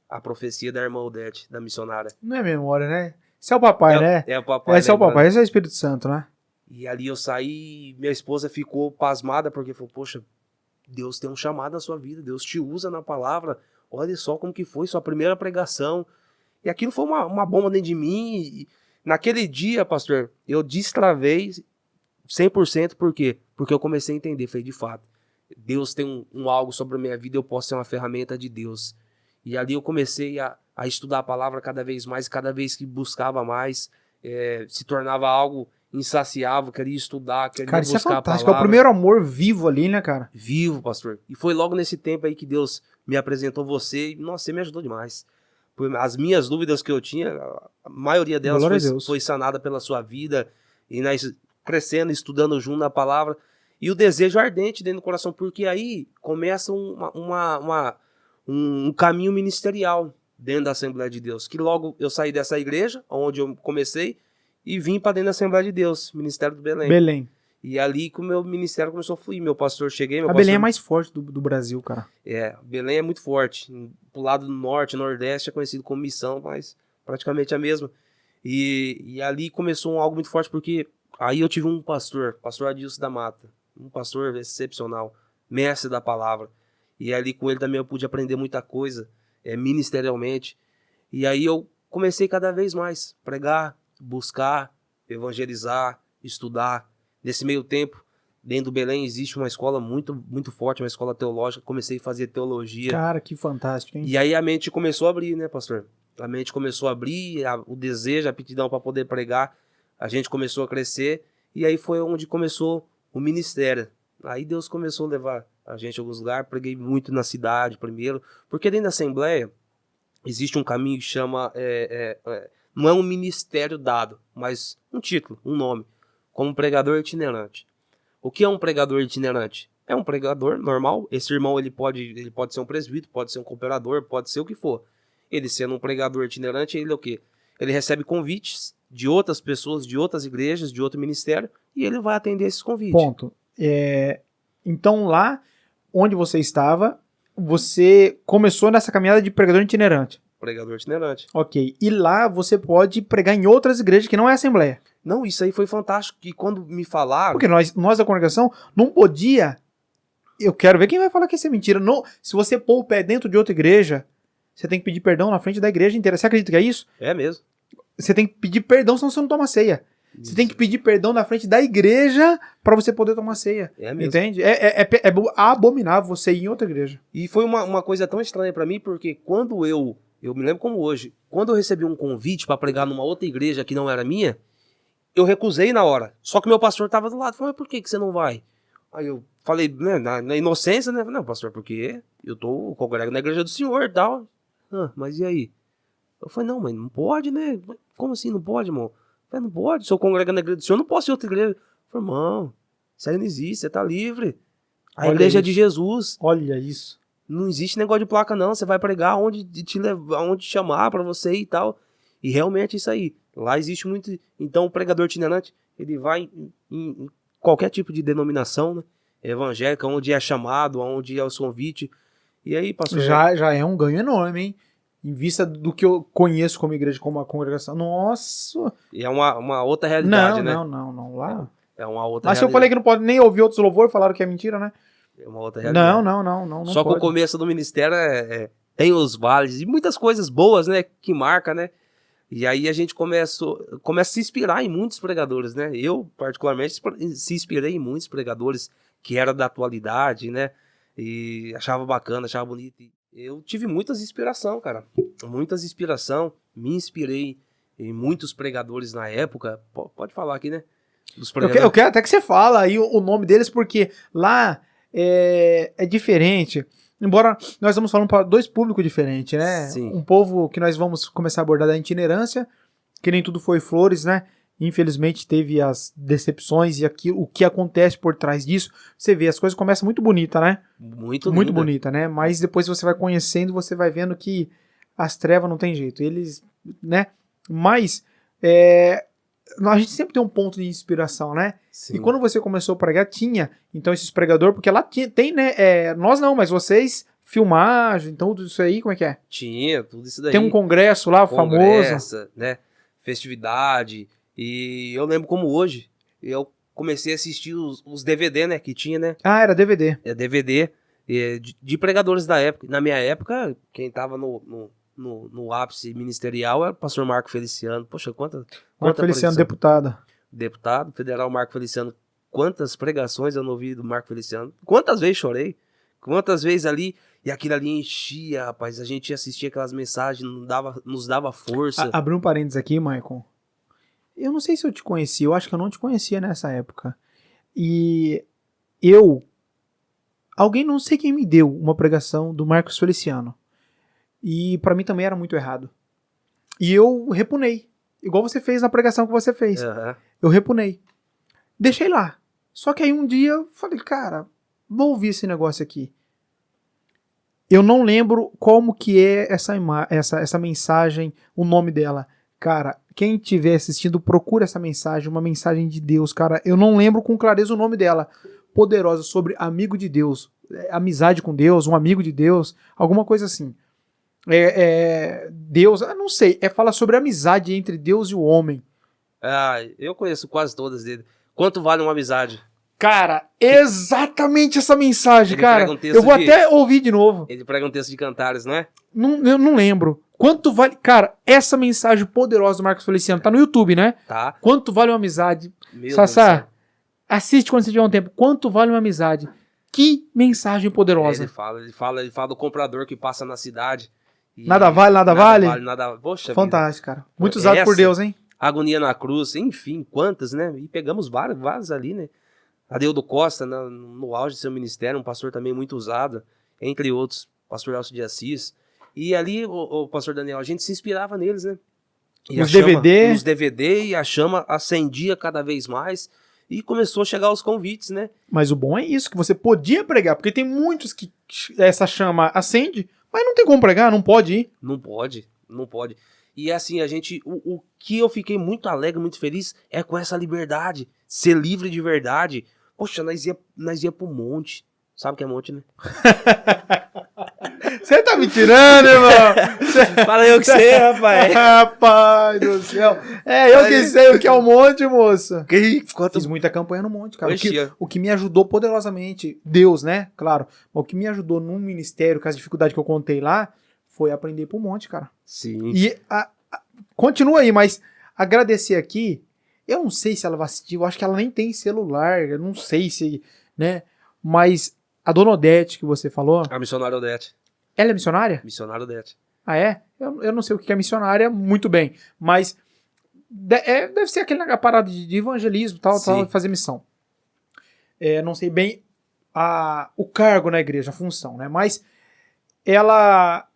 a profecia da irmã Odete, da missionária. Não é memória, né? Esse é o papai, né? É o papai. Esse é o papai, esse é o Espírito Santo, né? E ali eu saí, minha esposa ficou pasmada, porque falou, poxa, Deus tem um chamado na sua vida, Deus te usa na palavra, olha só como que foi sua primeira pregação. E aquilo foi uma bomba dentro de mim. E naquele dia, pastor, eu destravei 100%, por quê? Porque eu comecei a entender, falei, de fato, Deus tem um algo sobre a minha vida, eu posso ser uma ferramenta de Deus. E ali eu comecei a estudar a palavra cada vez mais, cada vez que buscava mais, se tornava algo insaciável, queria estudar, queria Cara, isso é buscar a fantástico. É o palavra. primeiro amor vivo ali, né, cara? Vivo, pastor. E foi logo nesse tempo aí que Deus me apresentou você, e, nossa, você me ajudou demais. As minhas dúvidas que eu tinha, a maioria delas Glória a Deus. foi sanada pela sua vida, e nós crescendo, estudando junto na palavra, e o desejo ardente dentro do coração, porque aí começa um caminho ministerial dentro da Assembleia de Deus, que logo eu saí dessa igreja, onde eu comecei, e vim para dentro da Assembleia de Deus, Ministério do Belém. Belém. E ali que o meu ministério começou a fluir, meu pastor, cheguei... A Belém é mais forte do Brasil, cara. Belém é muito forte, pro lado do norte, nordeste é conhecido como missão, mas praticamente a mesma. E ali começou algo muito forte, porque aí eu tive um pastor Adilson da Mata, um pastor excepcional, mestre da palavra. E ali com ele também eu pude aprender muita coisa, ministerialmente. E aí eu comecei cada vez mais a pregar, buscar, evangelizar, estudar. Nesse meio tempo, dentro do Belém existe uma escola muito, muito forte, uma escola teológica. Comecei a fazer teologia. Cara, que fantástico, hein? E aí a mente começou a abrir, né, pastor? A mente começou a abrir, o desejo, a aptidão para poder pregar. A gente começou a crescer. E aí foi onde começou o ministério. Aí Deus começou a levar a gente a alguns lugares. Preguei muito na cidade primeiro. Porque dentro da Assembleia existe um caminho que chama... não é um ministério dado, mas um título, um nome. Como pregador itinerante. O que é um pregador itinerante? É um pregador normal. Esse irmão ele pode ser um presbítero, pode ser um cooperador, pode ser o que for. Ele sendo um pregador itinerante, ele é o quê? Ele recebe convites de outras pessoas, de outras igrejas, de outro ministério, e ele vai atender esses convites. Ponto. Então lá onde você estava, você começou nessa caminhada de pregador itinerante. Pregador itinerante. Ok. E lá você pode pregar em outras igrejas que não é Assembleia. Não, isso aí foi fantástico, que quando me falaram... Porque nós da congregação não podia... Eu quero ver quem vai falar que isso é mentira. Não, se você pôr o pé dentro de outra igreja, você tem que pedir perdão na frente da igreja inteira. Você acredita que é isso? É mesmo. Você tem que pedir perdão, senão você não toma ceia. Você tem que pedir perdão na frente da igreja pra você poder tomar ceia. É mesmo. Entende? É abominável você ir em outra igreja. E foi uma coisa tão estranha pra mim, porque quando eu me lembro como hoje, quando eu recebi um convite pra pregar numa outra igreja que não era minha, eu recusei na hora. Só que meu pastor tava do lado, falou, mas por que você não vai? Aí eu falei, né, na inocência, né? Não, pastor, porque eu congrego na igreja do senhor e tal. Mas e aí? Eu falei, não, mas não pode, né? Como assim não pode, irmão? Eu falei, não pode, se eu congrego na igreja do senhor, eu não posso ir em outra igreja. Eu falei, irmão, isso aí não existe, você tá livre. A Olha igreja é isso. de Jesus. Olha isso. Não existe negócio de placa, não. Você vai pregar onde te levar, onde te chamar pra você ir e tal. E realmente isso aí. Lá existe muito. Então o pregador itinerante, ele vai em qualquer tipo de denominação, né? Evangélica, onde é chamado, onde é o convite. E aí, pastor. Já é um ganho enorme, hein? Em vista do que eu conheço como igreja, como a congregação. Nossa! E é uma outra realidade, né? Não. Lá. É uma outra Mas se eu realidade. falei que não pode nem ouvir outros louvores, falaram que é mentira, né? É uma outra realidade. Não Só que pode. o começo do ministério tem os vales e muitas coisas boas, né? Que marca, né? E aí a gente começa a se inspirar em muitos pregadores, né? Eu, particularmente, se inspirei em muitos pregadores que eram da atualidade, né? E achava bacana, achava bonito. E eu tive muitas inspiração, cara. Muitas inspiração. Me inspirei em muitos pregadores na época. Pode falar aqui, né? Dos Eu quero até que você fala aí o nome deles, porque lá é diferente. Embora nós estamos falando para dois públicos diferentes, né? Sim. Um povo que nós vamos começar a abordar da itinerância, que nem tudo foi flores, né? Infelizmente teve as decepções e o que acontece por trás disso. Você vê, as coisas começam muito bonita, né? Muito Muito linda. bonita, né? Mas depois você vai conhecendo, você vai vendo que as trevas não tem jeito. Eles, né? Mas a gente sempre tem um ponto de inspiração, né? Sim. E quando você começou a pregar, tinha então esses pregadores, porque lá tem, né? Nós não, mas vocês, filmagem, então tudo isso aí, como é que é? Tinha tudo isso daí. Tem um congresso lá, famoso. Congresso, né? Festividade. E eu lembro como hoje, eu comecei a assistir os DVD, né? Que tinha, né? Ah, era DVD. DVD de pregadores da época. Na minha época, quem tava no ápice ministerial era o pastor Marco Feliciano. Poxa, Marco quanta Feliciano, pregação. deputado. Deputado federal Marco Feliciano. Quantas pregações eu não ouvi do Marco Feliciano. Quantas vezes chorei. Quantas vezes ali. E aquilo ali enchia, rapaz. A gente assistia aquelas mensagens, nos dava força. Abri um parênteses aqui, Michael. Eu não sei se eu te conhecia, eu acho que eu não te conhecia nessa época. E alguém, não sei quem me deu uma pregação do Marcos Feliciano. E pra mim também era muito errado. E eu repunei. Igual você fez na pregação que você fez. Aham. Eu repunei. Deixei lá. Só que aí um dia eu falei, cara, vou ouvir esse negócio aqui. Eu não lembro como que é essa mensagem, o nome dela. Cara, quem estiver assistindo, procura essa mensagem, uma mensagem de Deus, cara. Eu não lembro com clareza o nome dela. Poderosa, sobre amigo de Deus. Amizade com Deus, um amigo de Deus, alguma coisa assim. Deus, eu não sei, fala sobre a amizade entre Deus e o homem. Ah, eu conheço quase todas dele. Quanto vale uma amizade? Cara, exatamente essa mensagem, Ele cara. prega um texto Eu vou de- até ouvir de novo. Ele prega um texto de Cantares, não é? Eu não lembro. Quanto vale... Cara, essa mensagem poderosa do Marcos Feliciano tá no YouTube, né? Tá. Quanto vale uma amizade? Meu Deus do Sassá, céu. assiste quando você tiver um tempo. Quanto vale uma amizade? Que mensagem poderosa. Ele fala do comprador que passa na cidade. e Nada vale, nada vale? nada... Poxa vida. Fantástico, cara. Muito usado por Essa- Deus, hein? Agonia na cruz, enfim, quantas, né? E pegamos várias ali, né? Adeudo Costa, no auge do seu ministério, um pastor também muito usado, entre outros, pastor Elcio de Assis. E ali, o pastor Daniel, a gente se inspirava neles, né? E Nos a chama- DVD. Nos DVD, e a chama acendia cada vez mais. E começou a chegar os convites, né? Mas o bom é isso, que você podia pregar, porque tem muitos que essa chama acende, mas não tem como pregar, não pode ir. Não pode. E assim, o que eu fiquei muito alegre, muito feliz, é com essa liberdade, ser livre de verdade. Poxa, nós ia pro monte. Sabe o que é monte, né? Você tá me tirando, irmão? Fala eu que sei, rapaz. Rapaz do céu. Eu que sei o que é o monte, moça. Quanto... Fiz muita campanha no monte, cara. Oxi, O que me ajudou poderosamente, Deus, né? Claro. Mas o que me ajudou num ministério, com as dificuldades que eu contei lá, foi aprender pro monte, cara. Sim. E continua aí, mas agradecer aqui, Eu não sei se ela vai assistir, eu acho que ela nem tem celular, eu não sei se, né? Mas a dona Odete que você falou, A missionária Odete. ela é missionária? Missionária Odete. Ah, é? Eu não sei o que é missionária muito bem, mas deve ser aquele parada de evangelismo, tal, Sim. fazer missão. Não sei bem o cargo na igreja, a função, né? Mas ela...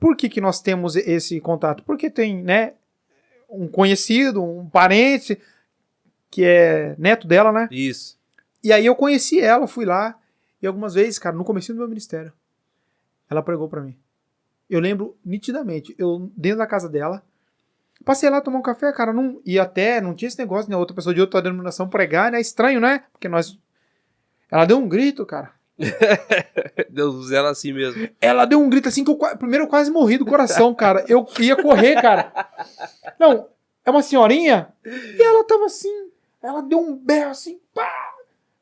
Por que nós temos esse contato? Porque tem, né, um conhecido, um parente, que é neto dela, né? Isso. E aí eu conheci ela, fui lá, e algumas vezes, cara, no começo do meu ministério, ela pregou pra mim. Eu lembro nitidamente, eu dentro da casa dela, passei lá tomar um café, cara, não tinha esse negócio, né, outra pessoa de outra denominação pregar, né, estranho, né? Porque ela deu um grito, cara. Deus usa ela assim mesmo. Ela deu um grito assim que primeiro eu quase morri do coração, cara. Eu ia correr, cara. Não, é uma senhorinha e ela tava assim, ela deu um berro assim, pá.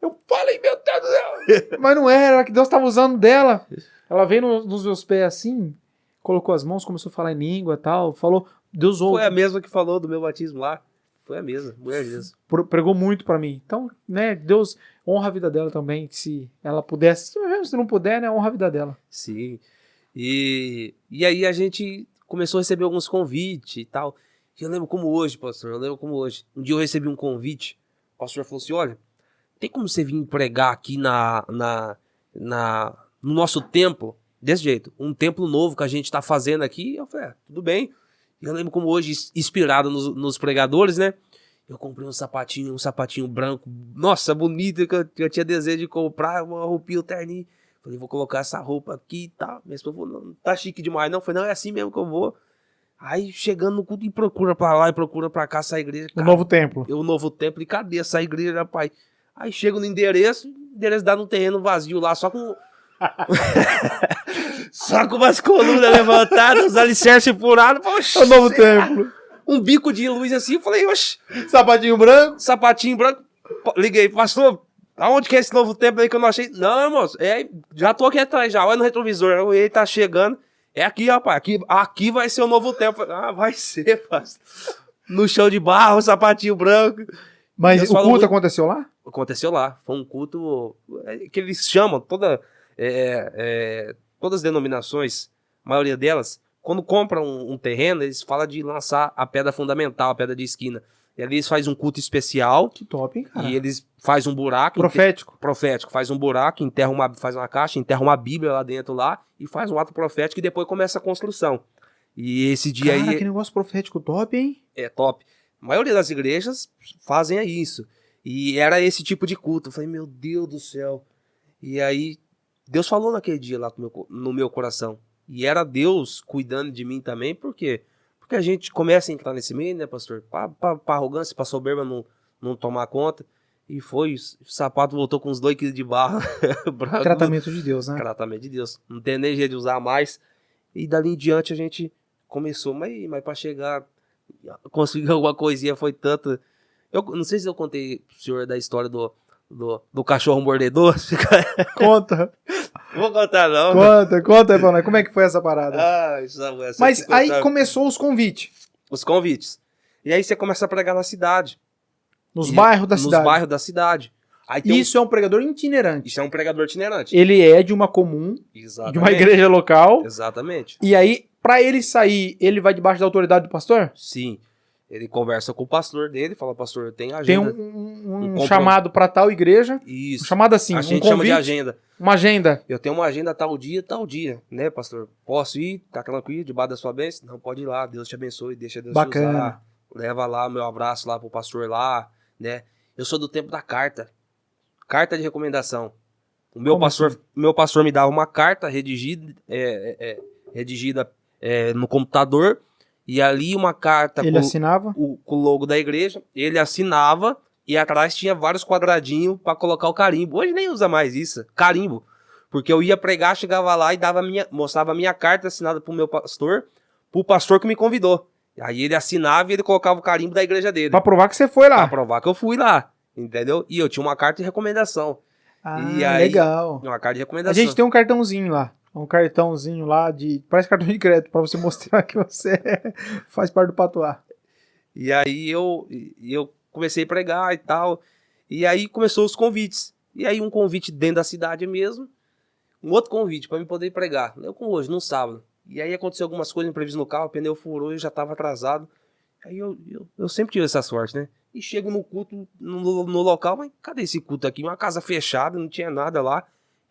Eu falei, meu Deus do céu. Mas não era que Deus tava usando dela. Ela veio nos meus pés assim, colocou as mãos, começou a falar em língua e tal, falou, Deus ouve. Foi a mesma que falou do meu batismo lá. Foi a mesma, mulher mesmo. Pregou muito pra mim. Então, né, Deus honra a vida dela também, que se ela pudesse, mesmo se não puder, né, honra a vida dela. Sim. E aí a gente começou a receber alguns convites e tal. E eu lembro como hoje, pastor, Um dia eu recebi um convite, o pastor falou assim, olha, tem como você vir pregar aqui no nosso templo? Desse jeito, um templo novo que a gente tá fazendo aqui. Eu falei, tudo bem. E eu lembro como hoje, inspirado nos pregadores, né? Eu comprei um sapatinho branco, nossa, bonito, que eu tinha desejo de comprar, uma roupinha, um terninho. Falei, vou colocar essa roupa aqui e tal. Minha esposa falou, não tá chique demais, não. Eu falei, não, é assim mesmo que eu vou. Aí, chegando no culto, e procura pra lá, e procura pra cá essa igreja. O novo templo. O novo templo, e cadê essa igreja, rapaz? Aí, chego no endereço, o endereço dá num terreno vazio lá, só com... só com umas colunas levantadas, os alicerces furados. O novo templo. Um bico de luz assim, eu falei, oxe. Sapatinho branco. Sapatinho branco. Liguei, pastor, aonde que é esse novo templo aí que eu não achei? Não, moço, já tô aqui atrás já, olha no retrovisor, ele tá chegando. É aqui, rapaz, aqui vai ser o novo templo. Vai ser, pastor. No chão de barro, sapatinho branco. Mas Deus o falou culto muito. aconteceu lá? Aconteceu lá, foi um culto que eles chamam, todas as denominações, a maioria delas, quando compram um terreno, eles falam de lançar a pedra fundamental, a pedra de esquina. E ali eles fazem um culto especial. Que top, hein, cara? E eles fazem um buraco. Profético. Profético. Faz um buraco, faz uma caixa, enterra uma Bíblia lá dentro lá e faz um ato profético e depois começa a construção. E esse dia Cara, aí que negócio profético top, hein? é top. A maioria das igrejas fazem isso. E era esse tipo de culto. Eu falei, meu Deus do céu. E aí, Deus falou naquele dia lá no meu coração. E era Deus cuidando de mim também, por quê? Porque a gente começa a entrar nesse meio, né, pastor? Pra arrogância, pra soberba não tomar conta. E foi, o sapato voltou com uns 2 quilos de barro. branco. Tratamento de Deus, né? Tratamento de Deus. Não tem nem jeito de usar mais. E dali em diante a gente começou, mas pra chegar, conseguir alguma coisinha foi tanto. Eu não sei se eu contei pro senhor da história do cachorro mordedor. Conta. Vou contar, não. Conta aí pra nós. Como é que foi essa parada? Mas aí começou os convites. Os convites. E aí você começa a pregar na cidade. Nos bairros da cidade. Nos bairros da cidade. Aí tem Isso é um pregador itinerante. Isso é um pregador itinerante. Ele é de uma comum, Exatamente. de uma igreja local. Exatamente. E aí, pra ele sair, ele vai debaixo da autoridade do pastor? Sim. Ele conversa com o pastor dele, fala, pastor, tem Tem agenda. um chamado pra tal igreja. Isso. Um chamado assim, A gente um chama de convite, agenda. uma agenda. Eu tenho uma agenda tal dia, né, pastor? Posso ir? Tá tranquilo, debaixo da sua bênção? Não, pode ir lá, Deus te abençoe, deixa Deus te usar. Leva lá meu abraço lá pro pastor lá, né? Eu sou do tempo da carta de recomendação. O meu pastor me dava uma carta redigida no computador, e ali uma carta Ele assinava? com o logo da igreja, ele assinava, e atrás tinha vários quadradinhos para colocar o carimbo. Hoje nem usa mais isso, carimbo. Porque eu ia pregar, chegava lá e mostrava a minha carta assinada pro pastor que me convidou. Aí ele assinava e ele colocava o carimbo da igreja dele. Pra provar que você foi lá. Pra provar que eu fui lá, entendeu? E eu tinha uma carta de recomendação. E aí, legal. Uma carta de A recomendação. gente tem um cartãozinho lá. Um cartãozinho lá parece cartão de crédito, pra você mostrar que você faz parte do patuá. E aí eu comecei a pregar e tal. E aí começou os convites. E aí um convite dentro da cidade mesmo, um outro convite para mim poder pregar. Eu com hoje, no sábado. E aí aconteceu algumas coisas imprevistas no carro, o pneu furou e eu já estava atrasado. Aí eu sempre tive essa sorte, né? E chego no culto, no local, mas cadê esse culto aqui? Uma casa fechada, não tinha nada lá.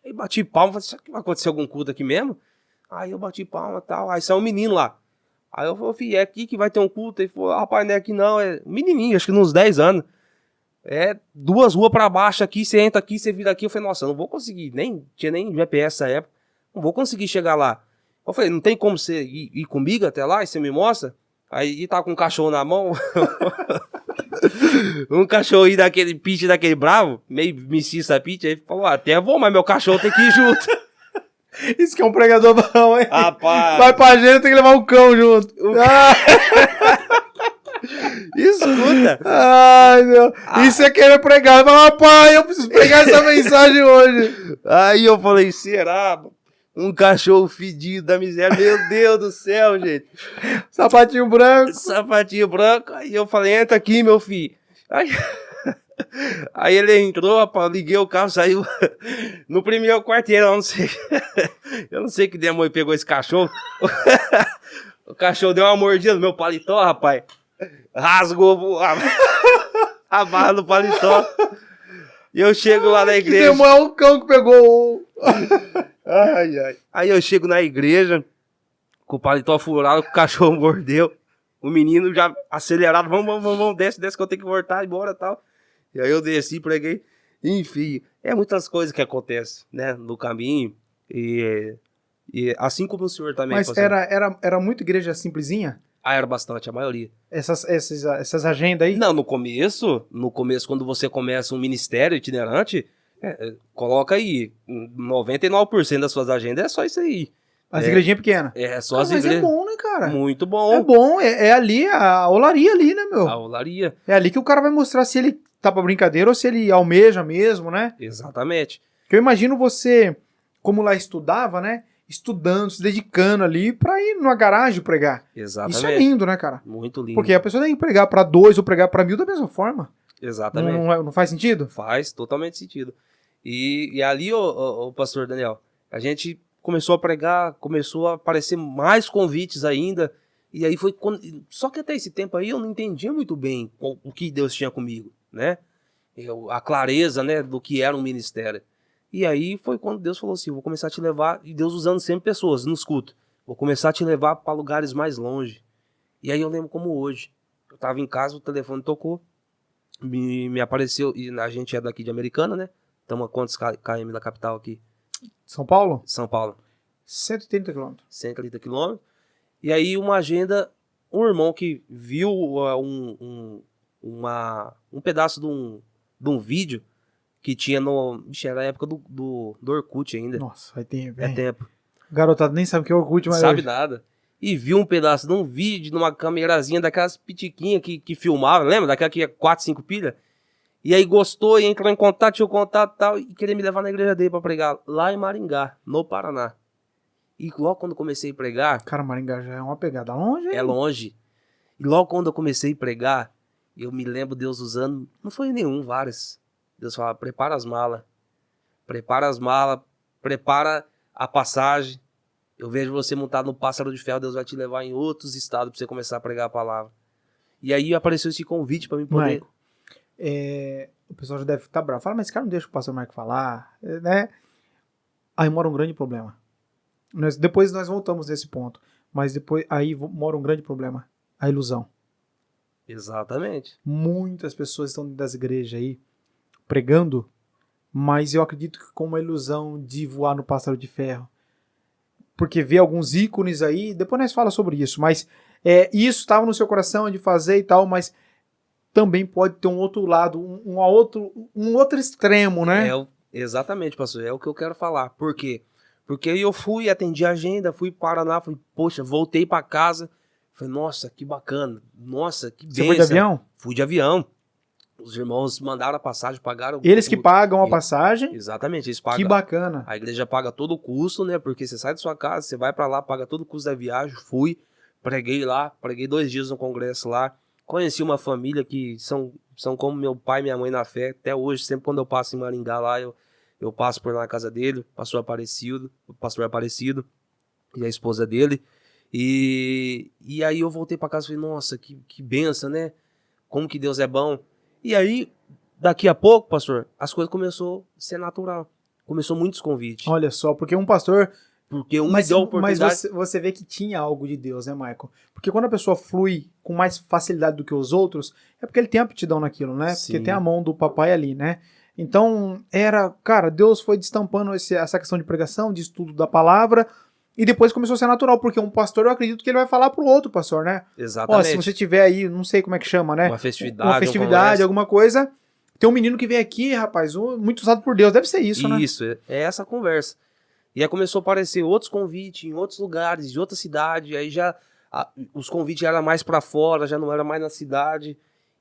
Aí bati palma, falei, será que vai acontecer algum culto aqui mesmo? Aí eu bati palma e tal, aí saiu um menino lá. Aí eu falei, filho, é aqui que vai ter um culto? Ele falou, rapaz, não é aqui não, é um menininho, acho que uns 10 anos. É 2 ruas pra baixo aqui, você entra aqui, você vira aqui. Eu falei, nossa, eu não vou conseguir, tinha nem GPS nessa época, não vou conseguir chegar lá. Eu falei, não tem como você ir comigo até lá e você me mostra? Aí tá com um cachorro na mão, um cachorrinho daquele pitch, daquele bravo, meio mestiça pitch, aí falou, até vou, mas meu cachorro tem que ir junto. Isso que é um pregador bom, hein? Rapaz. Vai pra agenda, tem que levar um cão junto. Escuta. Ai, meu. Isso é querer pregar. Vai, rapaz, eu preciso pregar essa mensagem hoje. Aí eu falei, será? Um cachorro fedido da miséria. Meu Deus do céu, gente. Sapatinho branco. Sapatinho branco. Aí eu falei, entra aqui, meu filho. Aí ele entrou, rapaz, liguei o carro, saiu no primeiro quarteirão, eu não sei que demônio pegou esse cachorro. O cachorro deu uma mordida no meu paletó, rapaz. Rasgou a barra do paletó. E eu chego lá na igreja. Que demônio, é o cão que pegou. Ai, ai. Aí eu chego na igreja, com o paletó furado, com o cachorro mordeu. O menino já acelerado, vamos, desce que eu tenho que voltar, embora e tal. E aí eu desci, preguei. Enfim, é muitas coisas que acontecem, né, no caminho. E assim como o senhor também. Mas era muito igreja simplesinha? Ah, era bastante, a maioria. Essas agendas aí? Não, no começo, quando você começa um ministério itinerante, coloca aí, 99% das suas agendas é só isso aí. As igrejinhas pequenas. É só Cara, as mas igrejas. é bom, né, cara? Muito bom. É bom, é ali, a olaria ali, né, meu? A olaria. É ali que o cara vai mostrar se ele tá pra brincadeira ou se ele almeja mesmo, né? Exatamente. Que eu imagino você, como lá estudava, né? Estudando, se dedicando ali pra ir numa garagem pregar. Exatamente. Isso é lindo, né, cara? Muito lindo. Porque a pessoa tem que pregar pra 2 ou pregar pra 1000 da mesma forma. Exatamente. Não faz sentido? Faz totalmente sentido. E ali, o pastor Daniel, a gente começou a pregar, começou a aparecer mais convites ainda. E aí foi quando... Só que até esse tempo aí eu não entendia muito bem o que Deus tinha comigo, né? A clareza, né, do que era um ministério. E aí foi quando Deus falou assim, vou começar a te levar, e Deus usando sempre pessoas nos cultos, vou começar a te levar para lugares mais longe. E aí eu lembro como hoje, eu tava em casa, o telefone tocou, me apareceu, e a gente é daqui de Americana, né? Estamos a quantos km da capital aqui? São Paulo? São Paulo. 130 quilômetros. 130 quilômetros. E aí uma agenda, um irmão que viu um pedaço de um vídeo que tinha no... Ixi, era a época do Orkut ainda. Nossa, vai ter... É tempo. Garotado nem sabe o que é Orkut, mas... Sabe hoje. nada. E viu um pedaço de um vídeo, numa camerazinha daquelas pitiquinhas que filmava, lembra? Daquela que ia 4, 5 pilhas. E aí gostou e entrou em contato, tinha o contato e tal, e queria me levar na igreja dele pra pregar lá em Maringá, no Paraná. E logo quando eu comecei a pregar... Cara, Maringá já é uma pegada longe, hein? É longe. E logo quando eu comecei a pregar, eu me lembro Deus usando, não foi nenhum, vários. Deus falava, prepara as malas, prepara a passagem. Eu vejo você montado no pássaro de ferro, Deus vai te levar em outros estados pra você começar a pregar a palavra. E aí apareceu esse convite pra mim poder... Maico, o pessoal já deve estar bravo. Fala, mas esse cara não deixa o pastor Marco falar, né? Aí mora um grande problema. Depois nós voltamos nesse ponto. Mas depois aí mora um grande problema. A ilusão. Exatamente. Muitas pessoas estão dentro das igrejas aí pregando, mas eu acredito que com uma ilusão de voar no pássaro de ferro. Porque vê alguns ícones aí, depois nós falamos sobre isso, mas isso estava no seu coração de fazer e tal, mas também pode ter um outro lado, um outro extremo, né? Exatamente, pastor, é o que eu quero falar. Por quê? Porque eu fui, atendi a agenda, fui para Paraná, fui, poxa, voltei para casa, falei, nossa, que bacana, nossa, que bênção. Você foi de avião? Fui de avião. Os irmãos mandaram a passagem, pagaram... Eles que pagam a passagem? Exatamente, eles pagam. Que bacana. A igreja paga todo o custo, né? Porque você sai da sua casa, você vai pra lá, paga todo o custo da viagem. Fui, preguei lá, preguei 2 dias no congresso lá. Conheci uma família que são são como meu pai e minha mãe na fé. Até hoje, sempre quando eu passo em Maringá lá, eu passo por lá na casa dele, o pastor Aparecido e a esposa dele. E aí eu voltei pra casa e falei, nossa, que benção, né? Como que Deus é bom. E aí, daqui a pouco, pastor, as coisas começaram a ser natural. Começou muitos convites. Olha só, porque um pastor... Porque um me Mas deu a oportunidade. você vê que tinha algo de Deus, né, Michael? Porque quando a pessoa flui com mais facilidade do que os outros, é porque ele tem aptidão naquilo, né? Sim. Porque tem a mão do papai ali, né? Então, cara, Deus foi destampando essa questão de pregação, de estudo da palavra, e depois começou a ser natural, porque um pastor, eu acredito que ele vai falar pro outro pastor, né? Ó, Exatamente. se você tiver aí, não sei como é que chama, né? Uma festividade, Uma festividade, alguma coisa, tem um menino que vem aqui, rapaz, muito usado por Deus, deve ser isso, né? Isso, é essa a conversa. E aí começou a aparecer outros convites em outros lugares, de outra cidade, aí já os convites eram mais pra fora, já não era mais na cidade.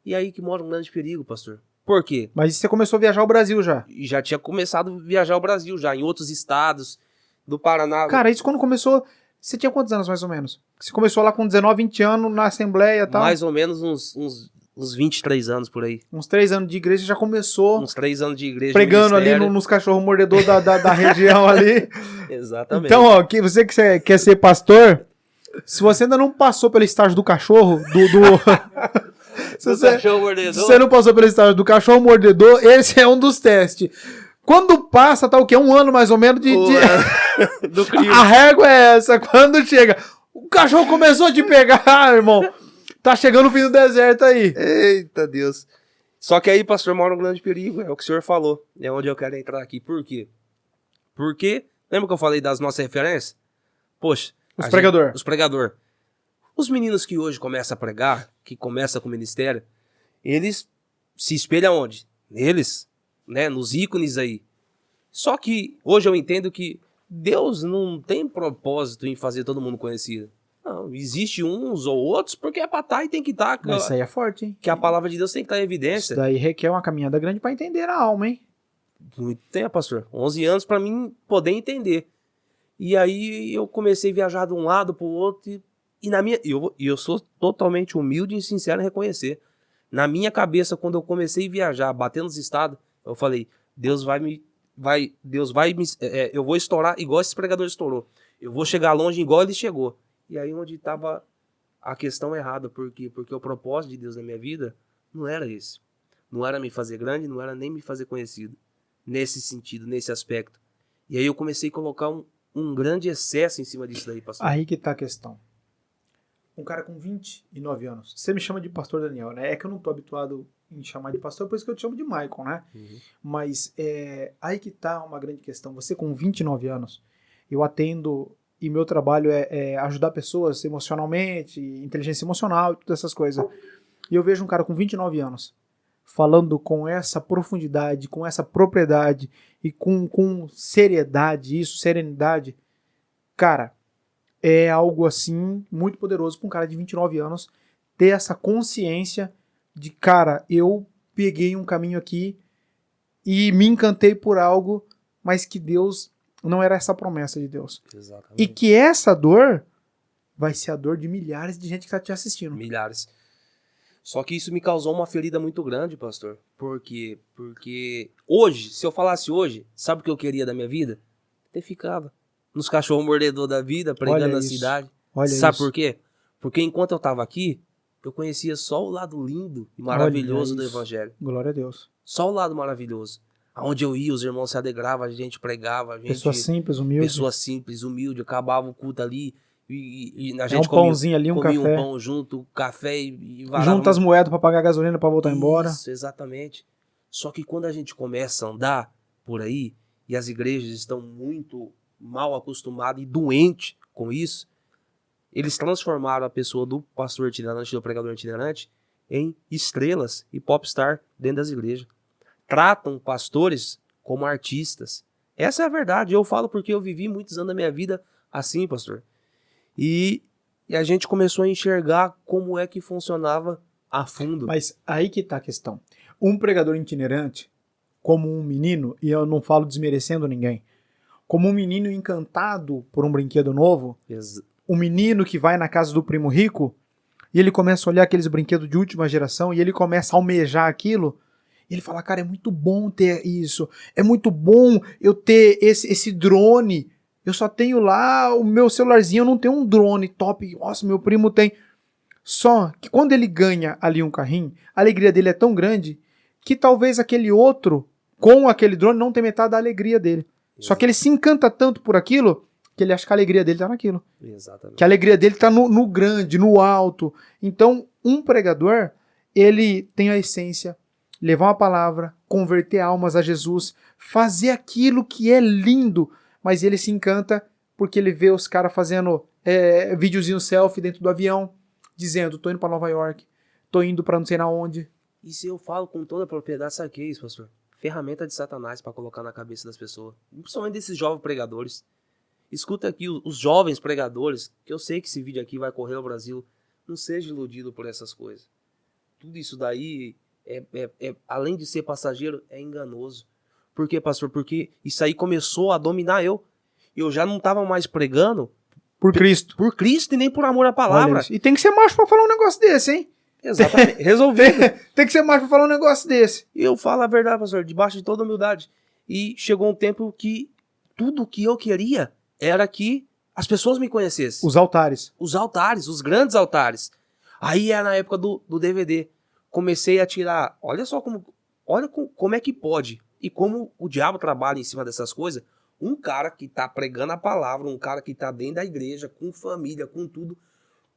E aí que mora um grande perigo, pastor. Por quê? Mas você começou a viajar o Brasil já. E já tinha começado a viajar ao Brasil, já em outros estados do Paraná. Cara, isso quando começou... Você tinha quantos anos, mais ou menos? Você começou lá com 19, 20 anos, na Assembleia e tal? Mais ou menos uns 23 anos por aí. Uns 3 anos de igreja, já começou Uns 3 anos de igreja. pregando ali ministério. nos cachorros mordedores da região ali. Exatamente. Então, ó, você que quer ser pastor, se você ainda não passou pelo estágio do cachorro, se você não passou pelo estágio do cachorro mordedor, esse é um dos testes. Quando passa, tá o quê? 1 ano mais ou menos do crime. A régua é essa. Quando chega, o cachorro começou a te pegar, irmão. Tá chegando o fim do deserto aí. Eita Deus. Só que aí, pastor, mora um grande perigo. É o que o senhor falou. É onde eu quero entrar aqui. Por quê? Porque, lembra que eu falei das nossas referências? Poxa. Os pregador. Os pregador. Os meninos que hoje começam a pregar, que começam com o ministério, eles se espelham onde? Neles, né? Nos ícones aí. Só que hoje eu entendo que Deus não tem propósito em fazer todo mundo conhecido. Não, existe uns ou outros porque é pra estar e tem que estar. Mas isso aí é forte, hein? Que a palavra de Deus tem que estar em evidência. Isso daí requer uma caminhada grande pra entender a alma, hein? Muito tempo, pastor. 11 anos pra mim poder entender. E aí eu comecei a viajar de um lado pro outro e na minha... eu sou totalmente humilde e sincero em reconhecer. Na minha cabeça, quando eu comecei a viajar, batendo nos estados, eu falei, Deus vai me... eu vou estourar igual esse pregador estourou. Eu vou chegar longe igual ele chegou. E aí onde estava a questão errada. Por quê? Porque o propósito de Deus na minha vida não era esse. Não era me fazer grande, não era nem me fazer conhecido. Nesse sentido, nesse aspecto. E aí eu comecei a colocar um grande excesso em cima disso daí, pastor. Aí que tá a questão. Um cara com 29 anos. Você me chama de pastor Daniel, né? É que eu não tô habituado em chamar de pastor, por isso que eu te chamo de Michael, né? Uhum. Mas aí que tá uma grande questão. Você com 29 anos, eu atendo... E meu trabalho é ajudar pessoas emocionalmente, inteligência emocional e todas essas coisas. E eu vejo um cara com 29 anos falando com essa profundidade, com essa propriedade e com seriedade, serenidade. Cara, é algo assim muito poderoso para um cara de 29 anos ter essa consciência de, cara, eu peguei um caminho aqui e me encantei por algo, mas que Deus... Não era essa a promessa de Deus. Exatamente. E que essa dor vai ser a dor de milhares de gente que está te assistindo. Milhares. Só que isso me causou uma ferida muito grande, pastor. Por quê? Porque hoje, se eu falasse hoje, sabe o que eu queria da minha vida? Ter ficado nos cachorros mordedor da vida, pregando Olha na isso. cidade. Olha Sabe isso. por quê? Porque enquanto eu estava aqui, eu conhecia só o lado lindo e maravilhoso do isso. Evangelho. Glória a Deus. Só o lado maravilhoso. Aonde eu ia, os irmãos se alegravam, a gente pregava, a gente... Pessoa simples, humilde. Pessoa simples, humilde, acabava o culto ali e a É gente um pãozinho ali, um comia café. um pão junto, café e varava. Junta as moedas para pagar a gasolina para voltar embora. Isso, exatamente. Só que quando a gente começa a andar por aí e as igrejas estão muito mal acostumadas e doentes com isso, eles transformaram a pessoa do pastor itinerante, do pregador itinerante, em estrelas e popstar dentro das igrejas. Tratam pastores como artistas. Essa é a verdade. Eu falo porque eu vivi muitos anos da minha vida assim, pastor. E a gente começou a enxergar como é que funcionava a fundo. Mas aí que tá a questão. Um pregador itinerante, como um menino, e eu não falo desmerecendo ninguém, como um menino encantado por um brinquedo novo, um menino que vai na casa do primo rico, e ele começa a olhar aqueles brinquedos de última geração, e ele começa a almejar aquilo, e ele fala, cara, é muito bom ter isso, é muito bom eu ter esse drone, eu só tenho lá o meu celularzinho, eu não tenho um drone top, nossa, meu primo tem. Só que quando ele ganha ali um carrinho, a alegria dele é tão grande, que talvez aquele outro, com aquele drone, não tem metade da alegria dele. Só que ele se encanta tanto por aquilo, que ele acha que a alegria dele tá naquilo. Exatamente. Que a alegria dele tá no grande, no alto. Então, um pregador, ele tem a essência, levar uma palavra, converter almas a Jesus, fazer aquilo que é lindo, mas ele se encanta porque ele vê os caras fazendo videozinho selfie dentro do avião, dizendo, tô indo pra Nova York, tô indo pra não sei na onde. Isso eu falo com toda a propriedade, sabe o que é isso, pastor? Ferramenta de Satanás para colocar na cabeça das pessoas, principalmente desses jovens pregadores. Escuta aqui os jovens pregadores, que eu sei que esse vídeo aqui vai correr no Brasil, não seja iludido por essas coisas. Tudo isso daí, além de ser passageiro, é enganoso. Por quê, pastor? Porque isso aí começou a dominar eu. Eu já não estava mais pregando Por Cristo. por Cristo e nem por amor à palavra. E tem que ser macho pra falar um negócio desse, hein? Exatamente, resolvido. Tem que ser macho pra falar um negócio desse. E eu falo a verdade, pastor, debaixo de toda humildade. E chegou um tempo que tudo que eu queria era que as pessoas me conhecessem. Os altares. Os altares, os grandes altares. Aí é na época do DVD. Comecei a tirar, olha só como é que pode. E como o diabo trabalha em cima dessas coisas. Um cara que tá pregando a palavra, um cara que tá dentro da igreja, com família, com tudo.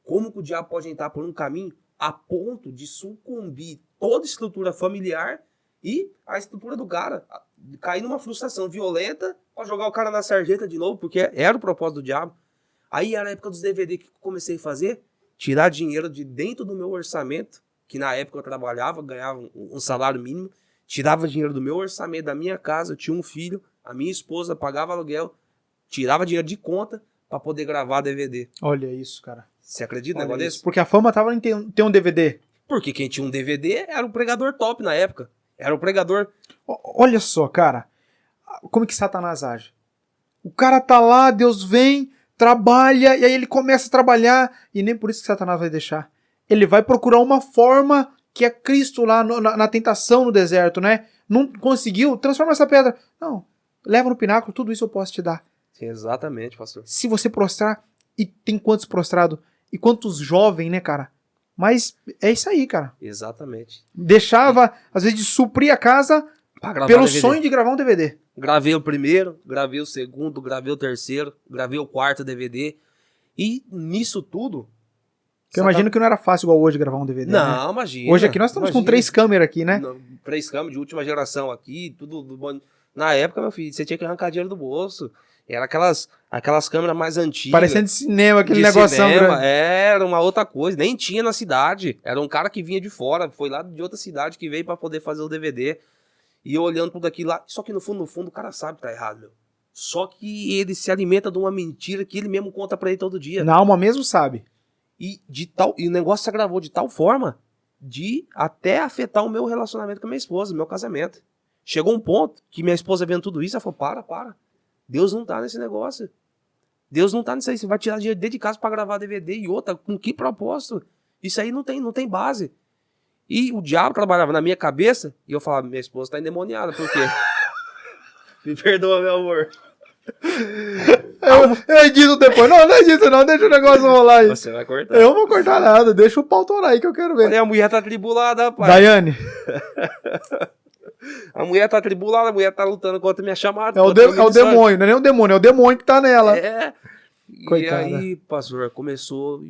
Como que o diabo pode entrar por um caminho a ponto de sucumbir toda a estrutura familiar e a estrutura do cara cair numa frustração violenta pra jogar o cara na sarjeta de novo, porque era o propósito do diabo. Aí era a época dos DVD que comecei a fazer, tirar dinheiro de dentro do meu orçamento, que na época eu trabalhava, ganhava um salário mínimo, tirava dinheiro do meu orçamento, da minha casa, eu tinha um filho, a minha esposa pagava aluguel, tirava dinheiro de conta pra poder gravar DVD. Olha isso, cara. Você acredita Olha no negócio isso. desse? Porque a fama tava em ter um DVD. Porque quem tinha um DVD era um pregador top na época. Era um pregador... Olha só, cara. Como que Satanás age? O cara tá lá, Deus vem, trabalha, e aí ele começa a trabalhar, e nem por isso que Satanás vai deixar. Ele vai procurar uma forma que é Cristo lá na tentação no deserto, né? Não conseguiu? Transforma essa pedra. Não, leva no pináculo, tudo isso eu posso te dar. Exatamente, pastor. Se você prostrar, e tem quantos prostrados? E quantos jovens, né, cara? Mas é isso aí, cara. Exatamente. Deixava, às vezes, de suprir a casa pelo sonho de gravar um DVD. Gravei o primeiro, gravei o segundo, gravei o terceiro, gravei o quarto DVD. E nisso tudo... Porque eu imagino que não era fácil igual hoje gravar um DVD. Não, né? imagina. Hoje aqui nós estamos com 3 câmeras aqui, né? 3 câmeras de última geração aqui, tudo do bom. Na época, meu filho, você tinha que arrancar dinheiro do bolso. Era aquelas câmeras mais antigas. Parecendo de cinema, aquele de negoção cinema, grande. era uma outra coisa, nem tinha na cidade. Era um cara que vinha de fora, foi lá de outra cidade que veio pra poder fazer o DVD. E eu olhando tudo aquilo lá, só que no fundo, o cara sabe que tá errado, meu. Só que ele se alimenta de uma mentira que ele mesmo conta pra ele todo dia. Na alma mesmo sabe. E o negócio se agravou de tal forma de até afetar o meu relacionamento com a minha esposa, meu casamento. Chegou um ponto que minha esposa vendo tudo isso, ela falou, para. Deus não tá nesse negócio. Deus não tá nisso aí. Você vai tirar dinheiro dentro de casa pra gravar DVD e outra. Com que propósito? Isso aí não tem base. E o diabo trabalhava na minha cabeça e eu falava, minha esposa tá endemoniada. Por quê? Me perdoa, meu amor. Eu edito depois. Não edito não. Deixa o negócio rolar aí. Você vai cortar. Eu não vou cortar nada. Deixa o pau torar aí que eu quero ver. Olha, a mulher tá atribulada, rapaz. Daiane. A mulher tá atribulada, a mulher tá lutando contra a minha chamada. É o demônio. Não é nem o demônio. É o demônio que tá nela. É. Coitada. E aí, pastor, começou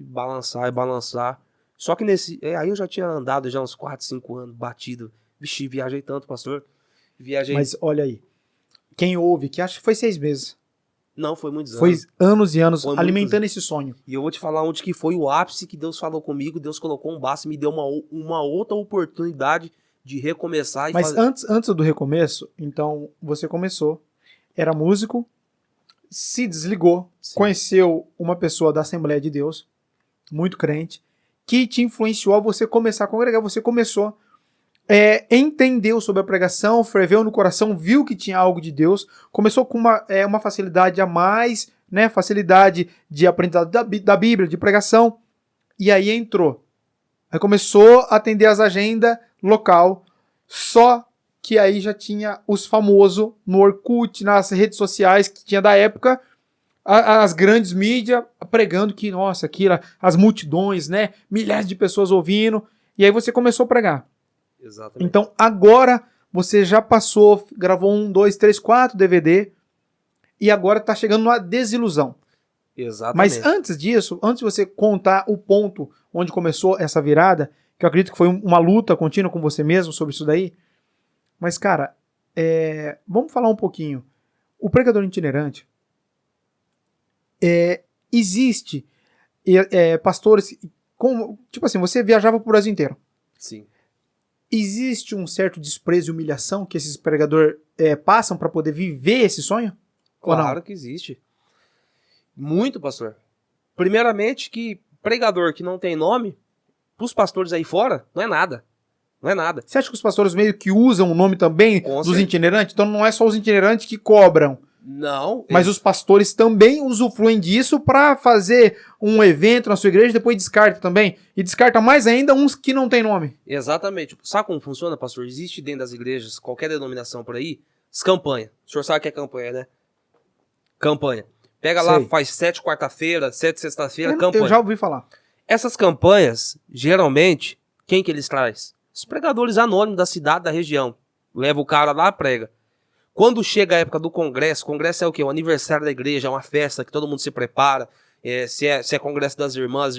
a balançar. Só que aí eu já tinha andado já uns 4, 5 anos, batido. Vixe, viajei tanto, pastor. Viajei. Mas olha aí. Quem ouve, que acha que foi 6 meses. Não, foi muitos anos. Foi anos e anos Foi alimentando muitos. esse sonho. E eu vou te falar onde que foi o ápice que Deus falou comigo. Deus colocou um basta e me deu uma outra oportunidade de recomeçar. Mas antes do recomeço, então você começou, era músico, se desligou, Sim. conheceu uma pessoa da Assembleia de Deus, muito crente, que te influenciou a você começar a congregar. Você começou entendeu sobre a pregação, ferveu no coração, viu que tinha algo de Deus, começou com uma facilidade a mais, né, facilidade de aprendizado da Bíblia, de pregação, e aí entrou. Aí começou a atender as agendas local, só que aí já tinha os famosos no Orkut, nas redes sociais que tinha da época, as grandes mídias pregando que, nossa, aquilo, as multidões, né? Milhares de pessoas ouvindo. E aí você começou a pregar. Exatamente. Então agora você já passou, gravou 1, 2, 3, 4 DVD e agora tá chegando na desilusão. Exatamente. Mas antes disso, antes de você contar o ponto onde começou essa virada, que eu acredito que foi uma luta contínua com você mesmo sobre isso daí, mas cara, vamos falar um pouquinho. O pregador itinerante, existe pastores, tipo assim, você viajava pro Brasil inteiro. Sim. Existe um certo desprezo e humilhação que esses pregadores passam para poder viver esse sonho? Ou Claro não? que existe. Muito, pastor. Primeiramente que pregador que não tem nome, pros pastores aí fora, não é nada. Não é nada. Você acha que os pastores meio que usam o nome também Com dos certeza. itinerantes? Então não é só os itinerantes que cobram, Não. mas os pastores também usufruem disso para fazer um evento na sua igreja e depois descarta também. E descarta mais ainda uns que não tem nome. Exatamente. Sabe como funciona, pastor? Existe dentro das igrejas, qualquer denominação por aí, as campanhas. O senhor sabe o que é campanha, né? Campanha. Pega lá, Sei. faz 7 quarta-feira, 7 sexta-feira, Eu campanha. já ouvi falar. Essas campanhas, geralmente, quem que eles trazem? Os pregadores anônimos da cidade, da região. Leva o cara lá, prega. Quando chega a época do congresso é o quê? O aniversário da igreja, é uma festa que todo mundo se prepara. Se é congresso das irmãs,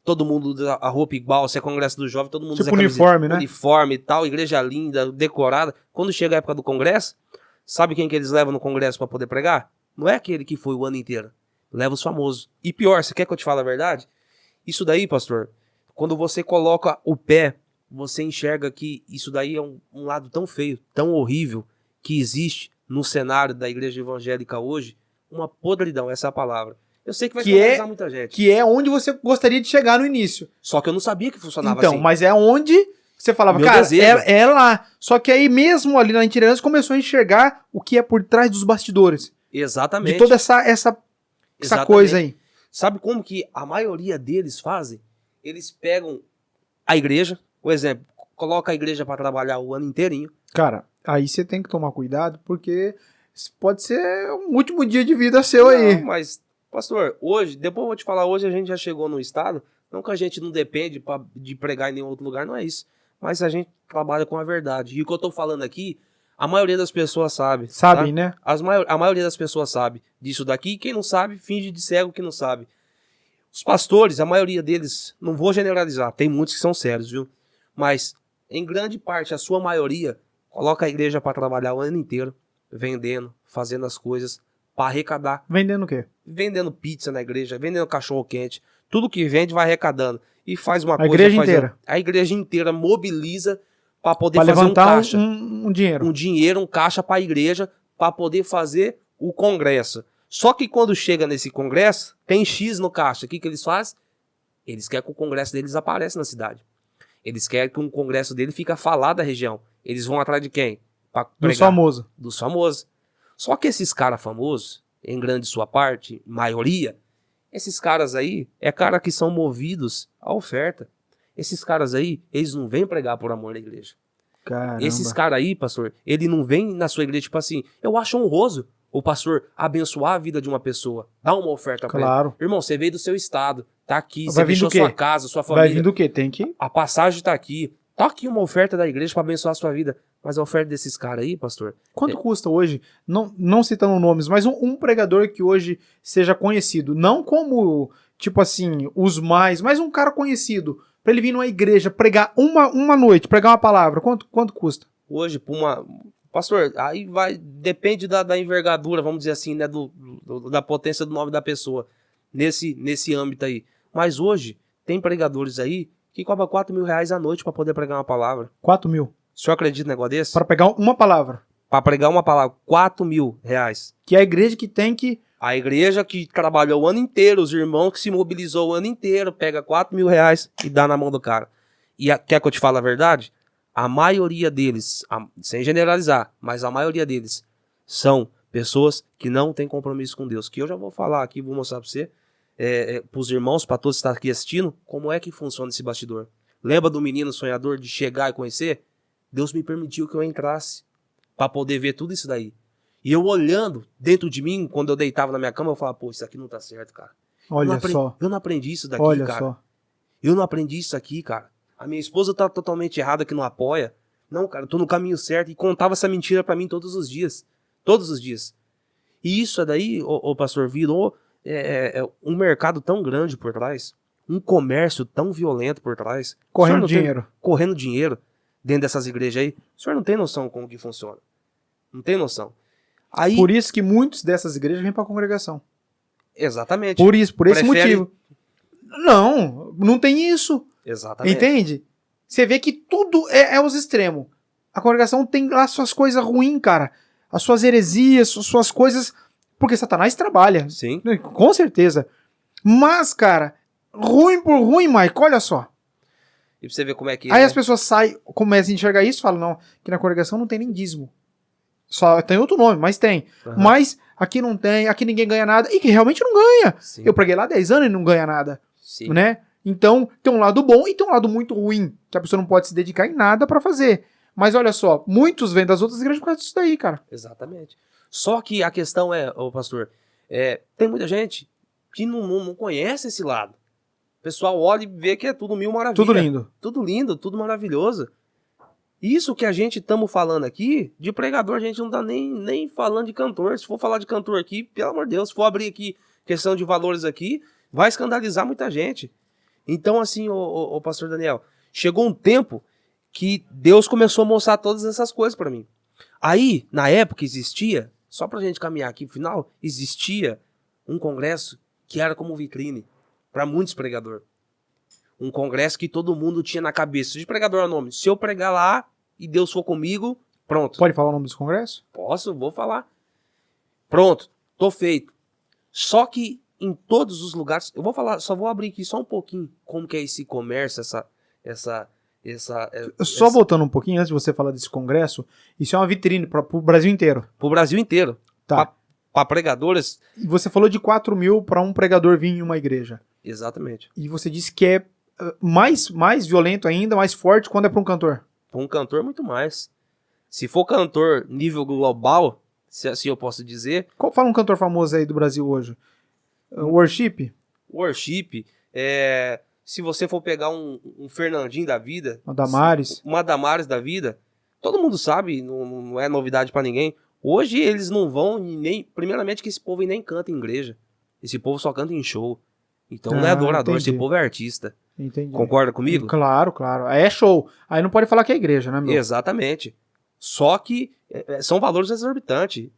todo mundo usa a roupa igual. Se é congresso do jovem, todo mundo Tipo usa camiseta, uniforme, né? uniforme e tal, igreja linda, decorada. Quando chega a época do congresso, sabe quem que eles levam no congresso para poder pregar? Não é aquele que foi o ano inteiro. Leva os famosos. E pior, você quer que eu te fale a verdade? Isso daí, pastor, quando você coloca o pé, você enxerga que isso daí é um lado tão feio, tão horrível, que existe no cenário da igreja evangélica hoje, uma podridão, essa é a palavra. Eu sei que vai traumatizar muita gente. Que é onde você gostaria de chegar no início. Só que eu não sabia que funcionava Então, assim. mas é onde você falava, Meu cara, desejo. é lá. Só que aí mesmo ali na itinerância começou a enxergar o que é por trás dos bastidores. Exatamente. De toda essa Exatamente. coisa aí. Sabe como que a maioria deles fazem? Eles pegam a igreja, por exemplo, coloca a igreja para trabalhar o ano inteirinho. Cara, aí você tem que tomar cuidado, porque pode ser um último dia de vida seu aí. Não, mas, pastor, hoje, depois eu vou te falar, hoje a gente já chegou no estado, não que a gente não depende de pregar em nenhum outro lugar, não é isso. Mas a gente trabalha com a verdade. E o que eu tô falando aqui, a maioria das pessoas sabe. Sabem, tá? né? A maioria das pessoas sabe disso daqui. E quem não sabe, finge de cego que não sabe. Os pastores, a maioria deles, não vou generalizar, tem muitos que são sérios, viu? Mas, em grande parte, a sua maioria, coloca a igreja para trabalhar o ano inteiro, vendendo, fazendo as coisas, para arrecadar. Vendendo o quê? Vendendo pizza na igreja, vendendo cachorro quente. Tudo que vende vai arrecadando. E faz uma A coisa... igreja inteira. A igreja inteira mobiliza para poder Pra fazer um levantar caixa. um dinheiro. Um dinheiro, um caixa para a igreja, para poder fazer o congresso. Só que quando chega nesse congresso, tem X no caixa. O que eles fazem? Eles querem que o congresso deles apareça na cidade. Eles querem que o congresso dele fique falado da região. Eles vão atrás de quem? Pra Dos pregar. famosos. Dos famosos. Só que esses caras famosos, em grande sua parte, maioria, esses caras aí é cara que são movidos à oferta. Esses caras aí, eles não vêm pregar por amor na igreja. Caramba. Esses caras aí, pastor, ele não vem na sua igreja, tipo assim, eu acho honroso o pastor abençoar a vida de uma pessoa, dar uma oferta pra ele. Claro. Irmão, você veio do seu estado, tá aqui, Vai você vir deixou do quê? sua casa, sua Vai família. vir do quê? Tem que... A passagem tá aqui uma oferta da igreja pra abençoar a sua vida. Mas a oferta desses caras aí, pastor, Quanto custa hoje, não citando nomes, mas um pregador que hoje seja conhecido, não como, tipo assim, os mais, mas um cara conhecido, pra ele vir numa igreja, pregar uma noite, pregar uma palavra, quanto custa? hoje, pra uma... Pastor, aí vai, depende da envergadura, vamos dizer assim, né, da potência do nome da pessoa, nesse âmbito aí. Mas hoje, tem pregadores aí que cobram R$4.000 a noite pra poder pregar uma palavra. 4 mil. O senhor acredita num negócio desse? Pra pegar uma palavra. Pra pregar uma palavra, R$4.000. Que é a igreja que tem que... A igreja que trabalhou o ano inteiro, os irmãos que se mobilizou o ano inteiro, pega R$4.000 e dá na mão do cara. E quer que eu te fale a verdade? A maioria deles, sem generalizar, mas a maioria deles são pessoas que não têm compromisso com Deus. Que eu já vou falar aqui, vou mostrar pra você. pros irmãos, pra todos que estão aqui assistindo, como é que funciona esse bastidor. Lembra do menino sonhador de chegar e conhecer? Deus me permitiu que eu entrasse pra poder ver tudo isso daí. E eu olhando dentro de mim, quando eu deitava na minha cama, eu falava, pô, isso aqui não tá certo, cara. Olha só. Eu não aprendi isso daqui, Olha cara. só. Eu não aprendi isso aqui, cara. A minha esposa tá totalmente errada que não apoia. Não, cara, eu tô no caminho certo. E contava essa mentira pra mim todos os dias. Todos os dias. E isso daí, ô pastor, virou um mercado tão grande por trás. Um comércio tão violento por trás. Correndo O senhor não dinheiro. correndo dinheiro dentro dessas igrejas aí. O senhor não tem noção como que funciona. Não tem noção. Aí, Por isso que muitos dessas igrejas vêm pra congregação. exatamente. Por esse Prefere- motivo. Não tem isso. Exatamente. Entende? Você vê que tudo é os extremos. A congregação tem lá suas coisas ruins, cara. As suas heresias, suas coisas. Porque Satanás trabalha. Sim. Com certeza. Mas, cara, ruim por ruim, Mike, olha só. E pra você ver como é que Aí é. as pessoas saem, começam a enxergar isso e falam, não, que na congregação não tem nem dízimo. Só tem outro nome, mas tem. Aham. Mas aqui não tem, aqui ninguém ganha nada. E que realmente não ganha. Sim. Eu preguei lá 10 anos e não ganha nada. Sim. Né? Então, tem um lado bom e tem um lado muito ruim, que a pessoa não pode se dedicar em nada pra fazer. Mas olha só, muitos vêm das outras igrejas por causa disso daí, cara. Exatamente. Só que a questão ô pastor, tem muita gente que não conhece esse lado. O pessoal olha e vê que é tudo mil maravilha. Tudo lindo. Tudo lindo, tudo maravilhoso. Isso que a gente estamos falando aqui, de pregador, a gente não tá nem falando de cantor. Se for falar de cantor aqui, pelo amor de Deus, se for abrir aqui questão de valores aqui, vai escandalizar muita gente. Então, assim, ô pastor Daniel, chegou um tempo que Deus começou a mostrar todas essas coisas pra mim. Aí, na época, existia, só pra gente caminhar aqui no final, existia um congresso que era como vitrine pra muitos pregadores. Um congresso que todo mundo tinha na cabeça. De pregador é nome. Se eu pregar lá e Deus for comigo, pronto. Pode falar o nome desse congresso? Posso, vou falar. Pronto, tô feito. Só que em todos os lugares, eu vou falar, só vou abrir aqui só um pouquinho como que é esse comércio, Só voltando um pouquinho, antes de você falar desse congresso, isso é uma vitrine pro Brasil inteiro. pro Brasil inteiro. Tá. Pra pregadoras, E você falou de 4 mil pra um pregador vir em uma igreja. exatamente. E você disse que é mais violento ainda, mais forte quando é pra um cantor. Pra um cantor, muito mais. Se for cantor nível global, se assim eu posso dizer, Fala um cantor famoso aí do Brasil hoje. Worship? worship, se você for pegar um Fernandinho da vida, Uma Damares? uma Damares da vida, todo mundo sabe, não é novidade pra ninguém. Hoje eles não vão nem, primeiramente que esse povo nem canta em igreja. Esse povo só canta em show. Então não é adorador, entendi. esse povo é artista. Entendi. Concorda comigo? Claro, claro. É show. Aí não pode falar que é igreja, né, meu? Exatamente. Só que são valores exorbitantes.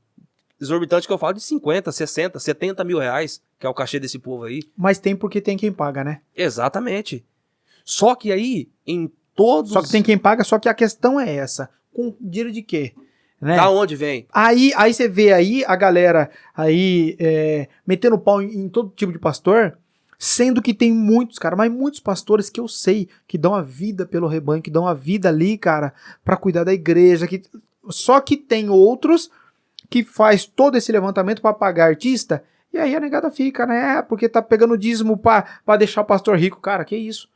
Exorbitante que eu falo de 50, 60, 70 mil reais, que é o cachê desse povo aí. Mas tem porque tem quem paga, né? Exatamente. Só que aí, em todos... Só que tem quem paga, só que a questão é essa. Com dinheiro de quê? Né? Da onde vem? Aí você vê aí a galera aí metendo pau em todo tipo de pastor, sendo que tem muitos, cara, mas muitos pastores que eu sei que dão a vida pelo rebanho, que dão a vida ali, cara, pra cuidar da igreja. Só que tem outros que faz todo esse levantamento pra pagar artista, e aí a negada fica, né? Porque tá pegando dízimo pra deixar o pastor rico. Cara, que isso?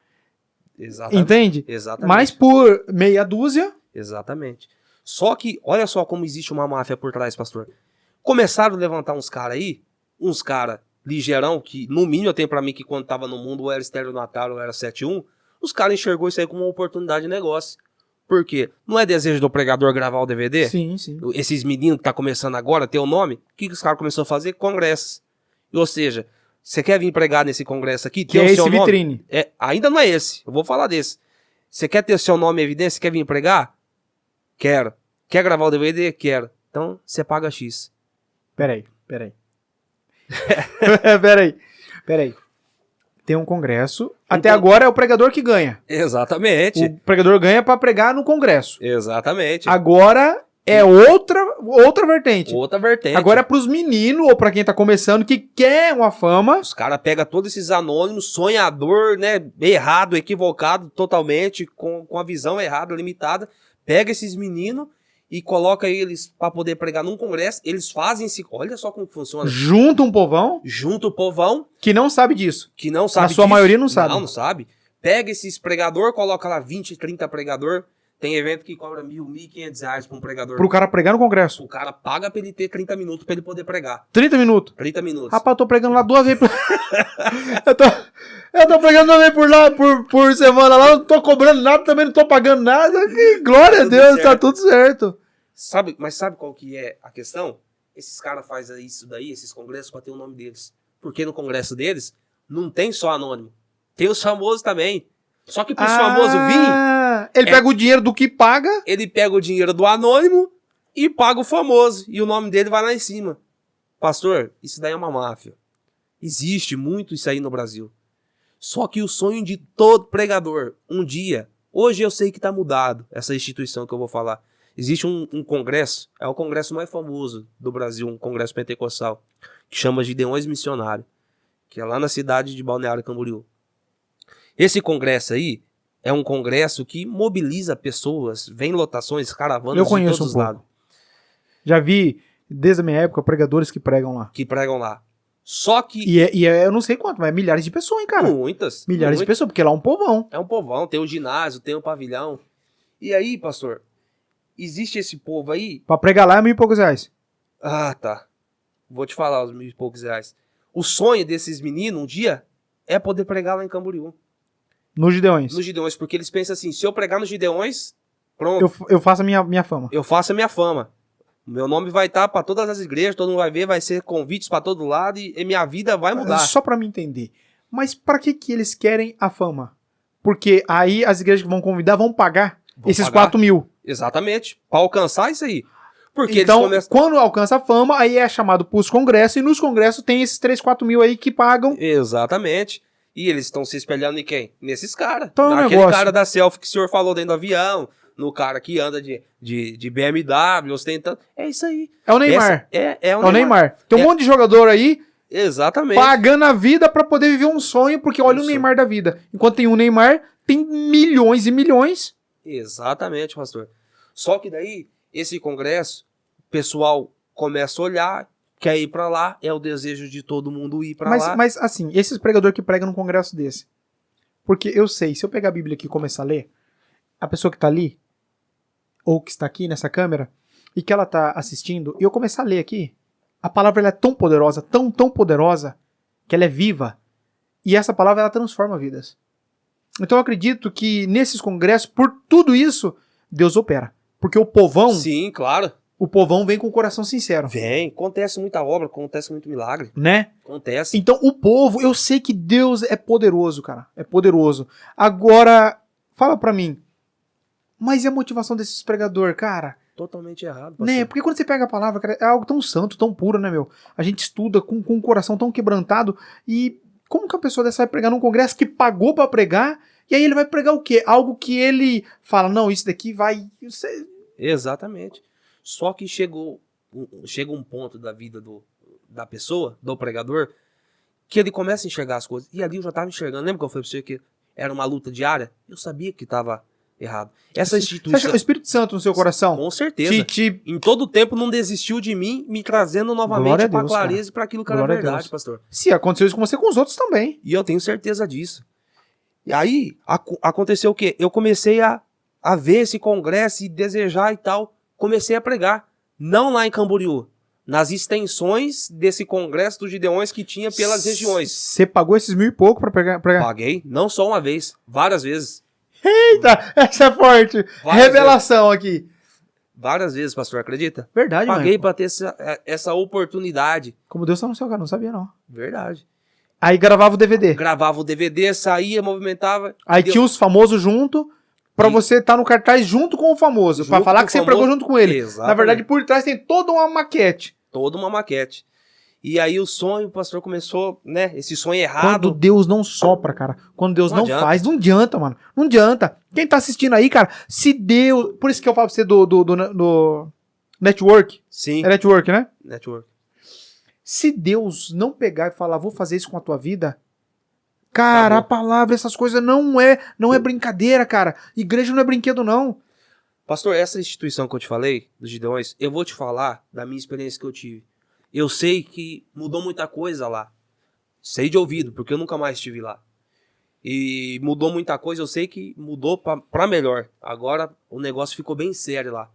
Exatamente. Entende? Exatamente. Mas por meia dúzia... Exatamente. Só que, olha só como existe uma máfia por trás, pastor. Começaram a levantar uns caras aí, uns caras ligeirão, que no mínimo eu tenho pra mim que quando tava no mundo ou era estelionatário ou era 7-1, os caras enxergou isso aí como uma oportunidade de negócio. Por quê? Não é desejo do pregador gravar o DVD? Sim, sim. Esses meninos que tá começando agora, ter o nome, o que os caras começaram a fazer? Congressos. Ou seja, você quer vir pregar nesse congresso aqui? Que ter é o seu esse nome? vitrine. Ainda não é esse, eu vou falar desse. Você quer ter o seu nome em evidência? Quer vir pregar? Quero. Quer gravar o DVD? Quero. Então, você paga X. Peraí. Peraí. Tem um congresso. Até Então- agora é o pregador que ganha. Exatamente. O pregador ganha pra pregar no congresso. Exatamente. Agora é outra vertente. Outra vertente. Agora é pros meninos ou pra quem tá começando que quer uma fama. Os caras pegam todos esses anônimos, sonhador, né? Errado, equivocado totalmente, com a visão errada, limitada. Pega esses meninos e coloca eles para poder pregar num congresso, eles fazem esse... Olha só como funciona. Junta um povão Junta o povão, que não sabe disso. que não sabe Na sua disso. maioria não sabe. Não sabe. Pega esses pregador, coloca lá 20, 30 pregador. Tem evento que cobra R$1.000, R$1.500 pra um pregador. Pro cara pregar no congresso. O cara paga pra ele ter 30 minutos pra ele poder pregar. 30 minutos. 30 minutos. Rapaz, eu tô pregando lá 2 vezes por... eu tô pregando 2 vezes por lá, por semana lá, não tô cobrando nada, também não tô pagando nada. Que glória a Tudo Deus, certo. tá tudo certo. Mas sabe qual que é a questão? Esses caras fazem isso daí, esses congressos, pra ter o nome deles. Porque no congresso deles, não tem só anônimo. Tem os famosos também. Só que pros famosos vir, ele pega o dinheiro do que paga. ele pega o dinheiro do anônimo e paga o famoso. E o nome dele vai lá em cima. Pastor, isso daí é uma máfia. Existe muito isso aí no Brasil. Só que o sonho de todo pregador, um dia, hoje eu sei que tá mudado, essa instituição que eu vou falar. Existe um congresso, é o congresso mais famoso do Brasil, um congresso pentecostal, que chama Gideões Missionários, que é lá na cidade de Balneário Camboriú. Esse congresso aí é um congresso que mobiliza pessoas, vem lotações, caravanas Eu de conheço todos os um pouco. lados, Já vi, desde a minha época, pregadores que pregam lá. que pregam lá. Só que Eu não sei quanto, mas é milhares de pessoas, hein, cara. muitas, Milhares de muitas. pessoas, porque lá é um povão. É um povão, tem o ginásio, tem o pavilhão. E aí, pastor, existe esse povo aí? Pra pregar lá é 1.000 e poucos reais. Ah, tá. Vou te falar os R$1.000 e poucos. O sonho desses meninos, um dia, é poder pregar lá em Camboriú. Nos Gideões. Nos Gideões, porque eles pensam assim, se eu pregar nos Gideões, pronto, Eu faço a minha fama. eu faço a minha fama. Meu nome vai estar para todas as igrejas, todo mundo vai ver, vai ser convites para todo lado e minha vida vai mudar. Só pra me entender. Mas pra que eles querem a fama? Porque aí as igrejas que vão convidar vão pagar Vão esses pagar. 4.000. Exatamente, para alcançar isso aí. Porque Então, eles começam... quando alcança a fama, aí é chamado pros congressos, e nos congressos tem esses 3, 4.000 aí que pagam. Exatamente. E eles estão se espelhando em quem? Nesses caras. Então, é um Naquele negócio. cara da selfie que o senhor falou dentro do avião, no cara que anda de BMW, ostentando. É isso aí. É o Neymar. É É o Neymar. Tem um É. monte de jogador aí Exatamente. pagando a vida pra poder viver um sonho, porque olha o Isso. Neymar da vida. Enquanto tem um Neymar, tem milhões e milhões. Exatamente, pastor. Só que daí, esse congresso, o pessoal começa a olhar, quer ir pra lá, é o desejo de todo mundo ir pra lá. Mas assim, esses pregadores que pregam num congresso desse. Porque eu sei, se eu pegar a Bíblia aqui e começar a ler, a pessoa que tá ali, ou que está aqui nessa câmera, e que ela tá assistindo, e eu começar a ler aqui, a palavra ela é tão poderosa, tão poderosa, que ela é viva, e essa palavra ela transforma vidas. Então eu acredito que nesses congressos, por tudo isso, Deus opera. Porque o povão, Sim, claro. o povão vem com o coração sincero. Vem, acontece muita obra, acontece muito milagre. Né? Acontece. Então, o povo, eu sei que Deus é poderoso, cara. É poderoso. Agora, fala pra mim. Mas e a motivação desses pregadores, cara? Totalmente errado, pastor. Né? Porque quando você pega a palavra, cara, é algo tão santo, tão puro, né, meu? A gente estuda com um coração tão quebrantado. E como que a pessoa dessa vai pregar num congresso que pagou pra pregar? E aí ele vai pregar o quê? Algo que ele fala, não, isso daqui vai... Exatamente. Só que chega um ponto da vida da pessoa, do pregador, que ele começa a enxergar as coisas. E ali eu já estava enxergando. Lembra que eu falei pra você que era uma luta diária? Eu sabia que estava errado. Essa Você acha instituição... o Espírito Santo no seu coração? Com certeza. Em todo tempo não desistiu de mim, me trazendo Glória novamente a para Deus, clareza e para aquilo que era Glória a verdade, Deus. pastor. Se aconteceu isso com você, com os outros também. E eu tenho certeza disso. E aí, aconteceu o quê? Eu comecei a ver esse congresso e desejar e tal. Comecei a pregar. Não lá em Camboriú. Nas extensões desse congresso dos Gideões que tinha pelas regiões. Você pagou esses 1.000 e pouco pra pregar? Paguei, não só uma vez, várias vezes. Eita, essa é forte. Várias Revelação aqui. Várias vezes, pastor, acredita? Verdade, mano. Paguei para ter essa oportunidade. Como Deus tá no céu, cara, não sabia não. Verdade. Aí gravava o DVD. Gravava o DVD, saía, movimentava. Aí deu- tinha os famosos junto, pra E- você estar no cartaz junto com o famoso. Pra Junto falar com que o você famoso. pregou junto com ele. Exatamente. Na verdade, por trás tem toda uma maquete. Toda uma maquete. E aí o sonho, o pastor começou, né? Esse sonho Quando errado. Deus não sopra, cara. Quando Deus Não não adianta. faz, não adianta, mano. Não adianta. Quem tá assistindo aí, cara, se Deus... Por isso que eu falo pra você do network. Sim, É network, né? network. Se Deus não pegar e falar, vou fazer isso com a tua vida, cara, Acabou. a palavra, essas coisas não é brincadeira, cara. Igreja não é brinquedo, não. Pastor, essa instituição que eu te falei, dos Gideões, eu vou te falar da minha experiência que eu tive. Eu sei que mudou muita coisa lá. Sei de ouvido, porque eu nunca mais estive lá. E mudou muita coisa, eu sei que mudou pra melhor. Agora o negócio ficou bem sério lá.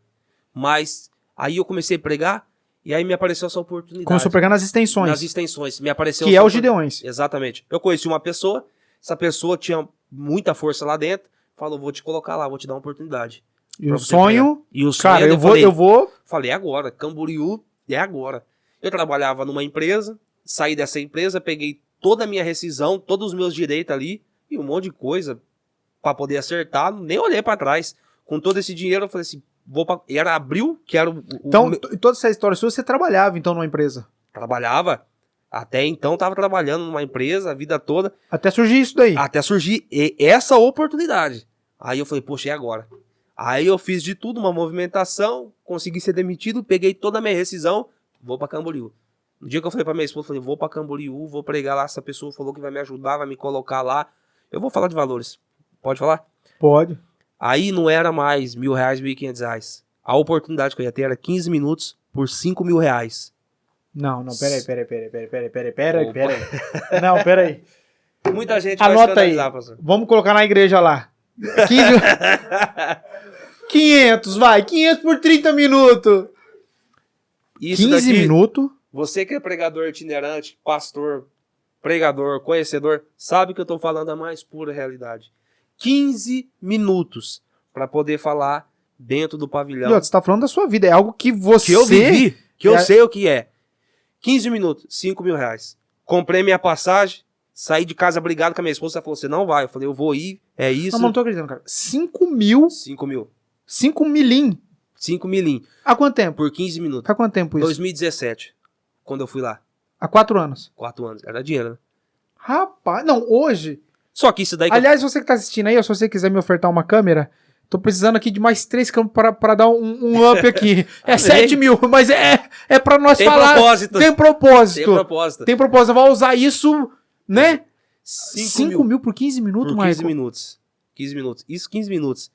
Mas aí eu comecei a pregar e aí me apareceu essa oportunidade. Começou a pegar nas extensões. Nas extensões. Me apareceu Que essa é os Gideões. Exatamente. Eu conheci uma pessoa, essa pessoa tinha muita força lá dentro, falou, vou te colocar lá, vou te dar uma oportunidade. E o sonho... E o sonho, Cara, eu vou... Falei, é agora, Camboriú é agora. Eu trabalhava numa empresa, saí dessa empresa, peguei toda a minha rescisão, todos os meus direitos ali, e um monte de coisa pra poder acertar, nem olhei pra trás. Com todo esse dinheiro, eu falei assim, era abril, que era Então, toda essa história sua, você trabalhava então numa empresa? Trabalhava. Até então tava trabalhando numa empresa a vida toda. Até surgir isso daí. Até surgir essa oportunidade. Aí eu falei, poxa, e agora? Aí eu fiz de tudo, uma movimentação, consegui ser demitido, peguei toda a minha rescisão, vou pra Camboriú. No dia que eu falei pra minha esposa, eu falei, vou pra Camboriú, vou pregar lá, essa pessoa falou que vai me ajudar, vai me colocar lá. Eu vou falar de valores. Pode falar? Pode. Aí não era mais R$1.000, R$1.500. A oportunidade que eu ia ter era 15 minutos por R$5.000. Não, peraí. Não, peraí. Muita gente Anota aí. pastor. Vamos colocar na igreja lá. 15... 500, vai. 500 por 30 minutos. Isso 15 daqui, minutos. você que é pregador itinerante, pastor, pregador, conhecedor, sabe que eu tô falando a mais pura realidade. 15 minutos para poder falar dentro do pavilhão. E outra, você tá falando da sua vida. É algo que você... Que eu vivi, que eu sei o que é. 15 minutos, R$5.000. Comprei minha passagem, saí de casa brigado com a minha esposa. Ela falou, você não vai. Eu falei, eu vou ir, é isso. Não tô acreditando, cara. 5 mil... 5 mil. 5 milim. 5 milim. Há quanto tempo? Por 15 minutos. Há quanto tempo isso? 2017, quando eu fui lá. Há 4 anos. 4 anos. Era dinheiro, né? Rapaz, não, hoje... Só que isso daí... Aliás, você que tá assistindo aí, ó, se você quiser me ofertar uma câmera, tô precisando aqui de mais 3 câmeras pra dar um up aqui. É 7 mil, mas é pra nós Tem falar... propósito. Tem propósito. Tem propósito. Tem propósito. Vai usar isso, né? 5 5 mil por 15 minutos, por 15 Michael? minutos. 15 minutos. Isso, 15 minutos.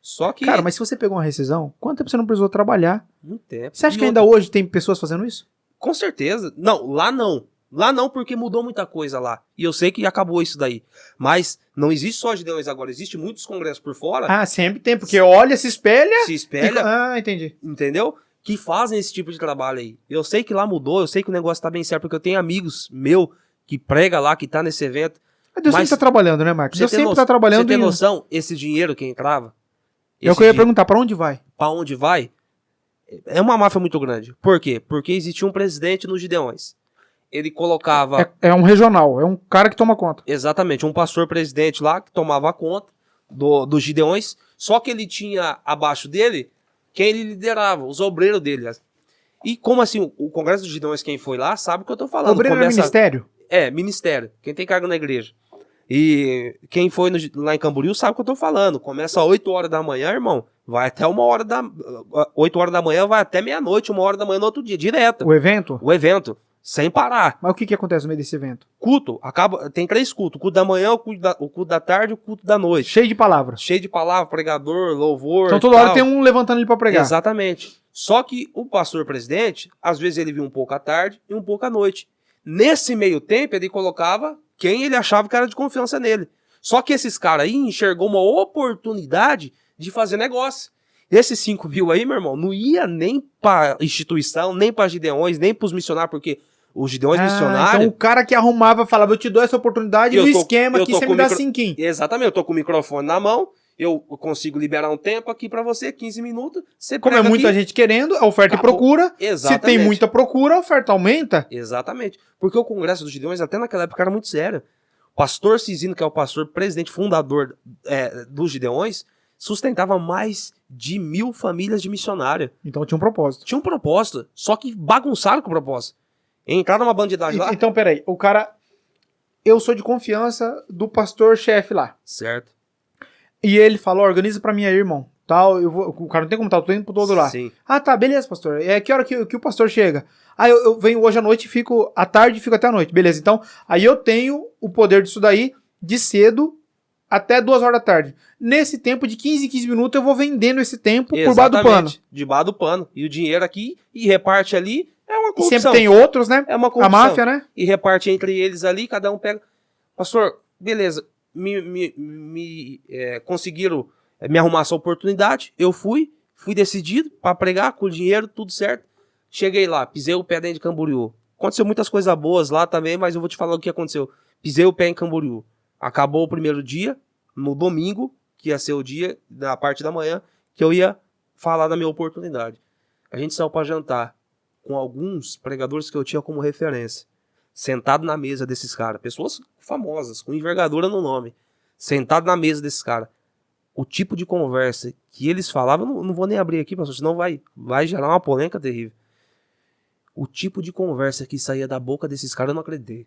Só que... Cara, mas se você pegou uma rescisão, quanto tempo você não precisou trabalhar? Muito tempo. Você acha E que ainda hoje tem pessoas fazendo isso? Com certeza. Não, lá não. Lá não, porque mudou muita coisa lá. E eu sei que acabou isso daí. Mas não existe só Gideões agora. Existe muitos congressos por fora. Ah, sempre tem, porque olha, se espelha... Se espelha, Ah, entendi. entendeu? Que fazem esse tipo de trabalho aí. Eu sei que lá mudou, eu sei que o negócio tá bem certo, porque eu tenho amigos meu que prega lá, que tá nesse evento. Mas Deus Mas sempre tá trabalhando, né, Marcos? Deus sempre tá trabalhando. Você tem e- noção? Esse dinheiro que entrava... É o que eu ia perguntar, pra onde vai? Pra onde vai? É uma máfia muito grande. Por quê? Porque existia um presidente nos Gideões. Ele colocava... É um regional, é um cara que toma conta. Exatamente, um pastor presidente lá que tomava conta dos Gideões, só que ele tinha abaixo dele quem ele liderava, os obreiros dele. E como assim, o Congresso dos Gideões, quem foi lá, sabe o que eu tô falando. Obreiro é ministério? É, ministério, quem tem cargo na igreja. E quem foi lá em Camboriú sabe o que eu tô falando. Começa às 8 horas da manhã, irmão, vai até 8 horas da manhã, vai até meia-noite, 1 hora da manhã no outro dia, direto. O evento? O evento, sem parar. Mas o que acontece no meio desse evento? Culto, tem 3 cultos. O culto da manhã, o culto da tarde e o culto da noite. Cheio de palavras. Cheio de palavra, pregador, louvor. Então toda hora tem um levantando ali pra pregar. Exatamente. Só que o pastor presidente, às vezes ele vinha um pouco à tarde e um pouco à noite. Nesse meio tempo, ele colocava quem ele achava que era de confiança nele. Só que esses caras aí enxergou uma oportunidade de fazer negócio. Esses 5 mil aí, meu irmão, não ia nem pra instituição, nem pra Gideões, nem pros missionários, porque os Gideões missionários... Então o cara que arrumava falava, eu te dou essa oportunidade no esquema que você me dá 5. Exatamente, eu tô com o microfone na mão, eu consigo liberar um tempo aqui pra você, 15 minutos, você Como é prega muita aqui. gente querendo, a oferta Acabou. e procura. Exatamente. Se tem muita procura, a oferta aumenta. Exatamente. Porque o Congresso dos Gideões, até naquela época, era muito sério. O pastor Cisino, que é o pastor presidente fundador dos Gideões, sustentava mais de 1.000 famílias de missionário. Então tinha um propósito. Tinha um propósito, só que bagunçaram com o propósito. Entraram numa bandidagem lá. Então, peraí, o cara... Eu sou de confiança do pastor-chefe lá. Certo. E ele falou, organiza pra mim aí, irmão. Tal, o cara não tem como estar, eu tô indo pro todo lá. Sim. Ah, tá, beleza, pastor. Que hora que o pastor chega? Ah, eu venho hoje à noite e fico à tarde e fico até a noite. Beleza, então, aí eu tenho o poder disso daí de cedo até 2 horas da tarde. Nesse tempo de 15 em 15 minutos, eu vou vendendo esse tempo por baixo do pano. Exatamente, debaixo do pano. E o dinheiro aqui, e reparte ali, é uma E corrupção. sempre tem outros, né? É uma A corrupção. máfia, né? E reparte entre eles ali, cada um pega. Pastor, beleza, conseguiram me arrumar essa oportunidade, eu fui decidido pra pregar, com o dinheiro, tudo certo. Cheguei lá, pisei o pé dentro de Camboriú. Aconteceu muitas coisas boas lá também, mas eu vou te falar o que aconteceu. Pisei o pé em Camboriú. Acabou o primeiro dia, no domingo, que ia ser o dia, da parte da manhã, que eu ia falar da minha oportunidade. A gente saiu pra jantar com alguns pregadores que eu tinha como referência. Sentado na mesa desses caras. Pessoas famosas, com envergadura no nome. Sentado na mesa desses caras. O tipo de conversa que eles falavam, eu não vou nem abrir aqui, pastor, senão vai gerar uma polêmica terrível. O tipo de conversa que saía da boca desses caras, eu não acreditei.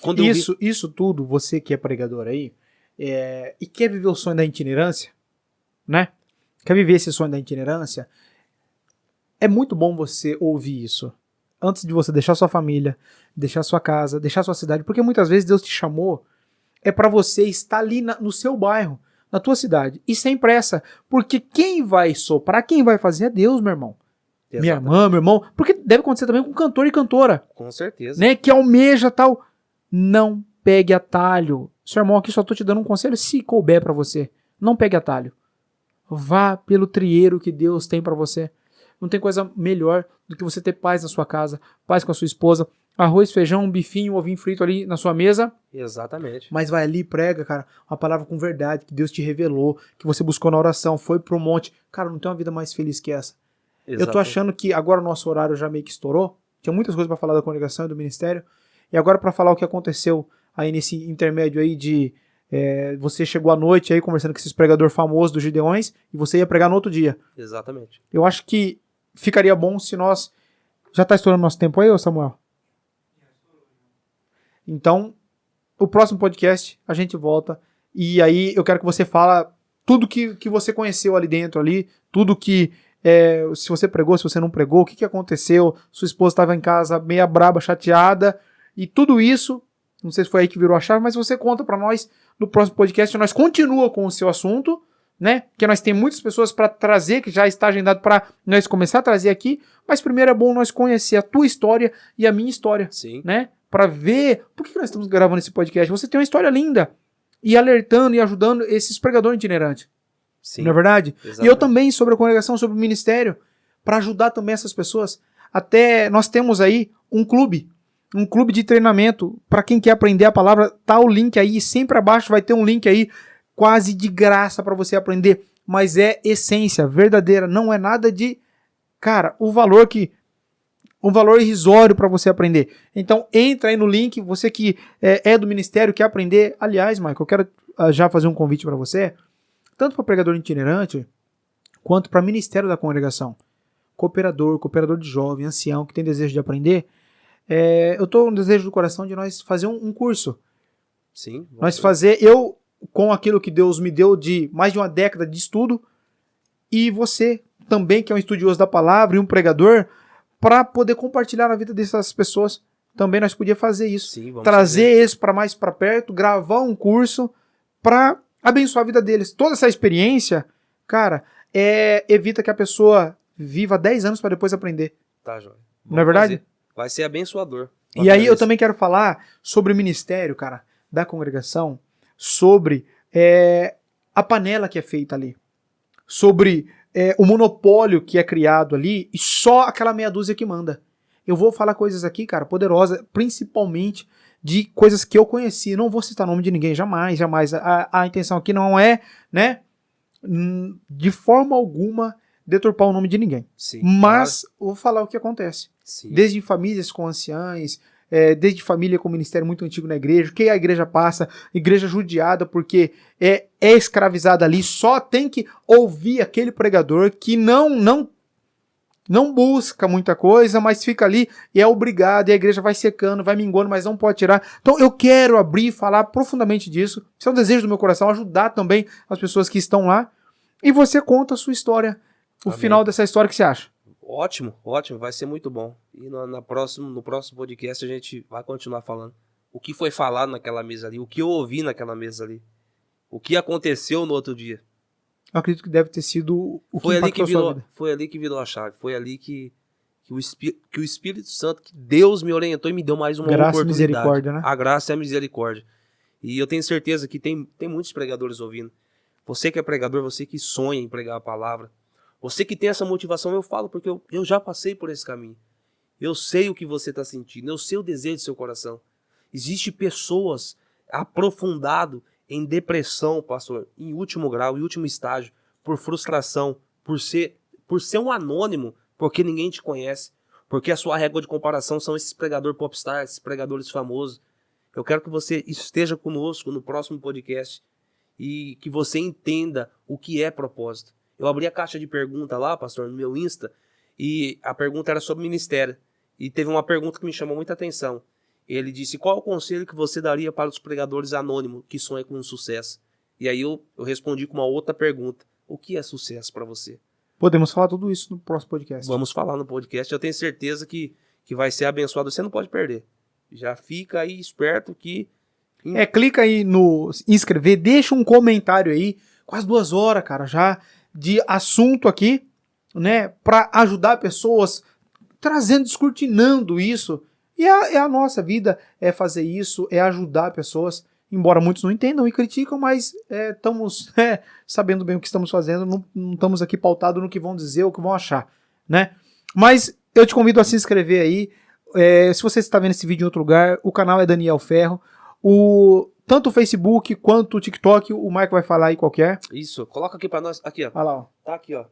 Quando eu vi... Isso tudo, você que é pregador aí, e quer viver o sonho da itinerância, né? Quer viver esse sonho da itinerância, é muito bom você ouvir isso. Antes de você deixar sua família, deixar sua casa, deixar sua cidade, porque muitas vezes Deus te chamou, é para você estar ali no seu bairro, na tua cidade, e sem pressa, porque quem vai soprar, quem vai fazer é Deus, meu irmão. Minha irmã, meu irmão, porque deve acontecer também com cantor e cantora, Com certeza. né, que almeja tal. Não pegue atalho. Seu irmão, aqui só tô te dando um conselho, se couber pra você. Não pegue atalho. Vá pelo trieiro que Deus tem pra você. Não tem coisa melhor do que você ter paz na sua casa, paz com a sua esposa, arroz, feijão, um bifinho, um ovinho frito ali na sua mesa. Exatamente. Mas vai ali e prega, cara, uma palavra com verdade que Deus te revelou, que você buscou na oração, foi pro monte. Cara, não tem uma vida mais feliz que essa. Eu tô achando que agora o nosso horário já meio que estourou. Tinha muitas coisas pra falar da congregação e do ministério. E agora pra falar o que aconteceu aí nesse intermédio aí de... você chegou à noite aí conversando com esses pregadores famosos dos Gideões e você ia pregar no outro dia. Exatamente. Eu acho que ficaria bom se nós... Já tá estourando nosso tempo aí, ô Samuel? Então, o próximo podcast a gente volta e aí eu quero que você fala tudo que você conheceu ali dentro, ali, tudo que... se você pregou, se você não pregou, o que aconteceu, sua esposa estava em casa meia braba, chateada, e tudo isso, não sei se foi aí que virou a chave, mas você conta pra nós no próximo podcast, nós continua com o seu assunto, né, porque nós temos muitas pessoas para trazer, que já está agendado para nós começar a trazer aqui, mas primeiro é bom nós conhecer a tua história e a minha história, Sim. né, para ver, por que nós estamos gravando esse podcast? Você tem uma história linda, e alertando e ajudando esses pregadores itinerantes. Sim. Não é verdade? Exatamente. E eu também, sobre a congregação, sobre o ministério, para ajudar também essas pessoas. Até nós temos aí um clube de treinamento para quem quer aprender a palavra. Tá o link aí, sempre abaixo vai ter um link aí, quase de graça para você aprender. Mas é essência verdadeira, não é nada de, cara, um valor irrisório para você aprender. Então entra aí no link, você que é do ministério, quer aprender. Aliás, Michael, eu quero já fazer um convite para você. Tanto para pregador itinerante, quanto para ministério da congregação. Cooperador de jovem, ancião, que tem desejo de aprender. Eu estou no desejo do coração de nós fazer um curso. Sim. Eu, com aquilo que Deus me deu de mais de uma década de estudo, e você também, que é um estudioso da palavra e um pregador, para poder compartilhar na vida dessas pessoas. Também nós podíamos fazer isso. Sim, vamos trazer isso para mais para perto, gravar um curso para abençoar a vida deles. Toda essa experiência, cara, evita que a pessoa viva 10 anos para depois aprender. Tá, João. Não é verdade? Fazer. Vai ser abençoador. E aí eu também quero falar sobre o ministério, cara, da congregação, sobre a panela que é feita ali, sobre o monopólio que é criado ali e só aquela meia dúzia que manda. Eu vou falar coisas aqui, cara, poderosas, principalmente de coisas que eu conheci. Não vou citar nome de ninguém, jamais. A intenção aqui não é, né, de forma alguma deturpar o nome de ninguém. Sim, mas claro. vou falar o que acontece. Sim. Desde famílias com anciães, desde família com ministério muito antigo na igreja, que a igreja passa, igreja judiada porque é escravizada ali, só tem que ouvir aquele pregador que não busca muita coisa, mas fica ali e é obrigado, e a igreja vai secando, vai minguando, mas não pode tirar. Então eu quero abrir e falar profundamente disso. Isso é um desejo do meu coração, ajudar também as pessoas que estão lá. E você conta a sua história, o Amém. final dessa história, que você acha? Ótimo, vai ser muito bom. E no próximo podcast a gente vai continuar falando o que foi falado naquela mesa ali, o que eu ouvi naquela mesa ali. O que aconteceu no outro dia? Eu acredito que deve ter sido o que Foi ali impactou que a sua virou, vida. foi ali que virou a chave. Foi ali que o Espírito Santo, que Deus me orientou e me deu mais uma Graça e oportunidade. misericórdia, né? A graça e a misericórdia. E eu tenho certeza que tem muitos pregadores ouvindo. Você que é pregador, você que sonha em pregar a palavra, você que tem essa motivação, eu falo porque eu já passei por esse caminho. Eu sei o que você está sentindo, eu sei o desejo do seu coração. Existem pessoas aprofundado em depressão, pastor, em último grau, em último estágio, por frustração, por ser um anônimo, porque ninguém te conhece, porque a sua régua de comparação são esses pregadores popstar, esses pregadores famosos. Eu quero que você esteja conosco no próximo podcast e que você entenda o que é propósito. Eu abri a caixa de pergunta lá, pastor, no meu Insta, e a pergunta era sobre ministério. E teve uma pergunta que me chamou muita atenção. Ele disse, qual é o conselho que você daria para os pregadores anônimos que sonham com sucesso? E aí eu respondi com uma outra pergunta. O que é sucesso para você? Podemos falar tudo isso no próximo podcast. Vamos falar no podcast. Eu tenho certeza que vai ser abençoado. Você não pode perder. Já fica aí esperto que... Clica aí no inscrever, deixa um comentário aí, quase 2 horas, cara, já de assunto aqui, né, para ajudar pessoas, trazendo, descortinando isso. E a nossa vida é fazer isso, é ajudar pessoas, embora muitos não entendam e criticam, mas estamos sabendo bem o que estamos fazendo, não estamos aqui pautados no que vão dizer ou o que vão achar, né? Mas eu te convido a se inscrever aí. Se você está vendo esse vídeo em outro lugar, o canal é Daniel Ferro. Tanto o Facebook quanto o TikTok, o Mike vai falar aí qualquer. Isso, coloca aqui pra nós. Aqui, ó. Olha lá, ó. Tá aqui, ó.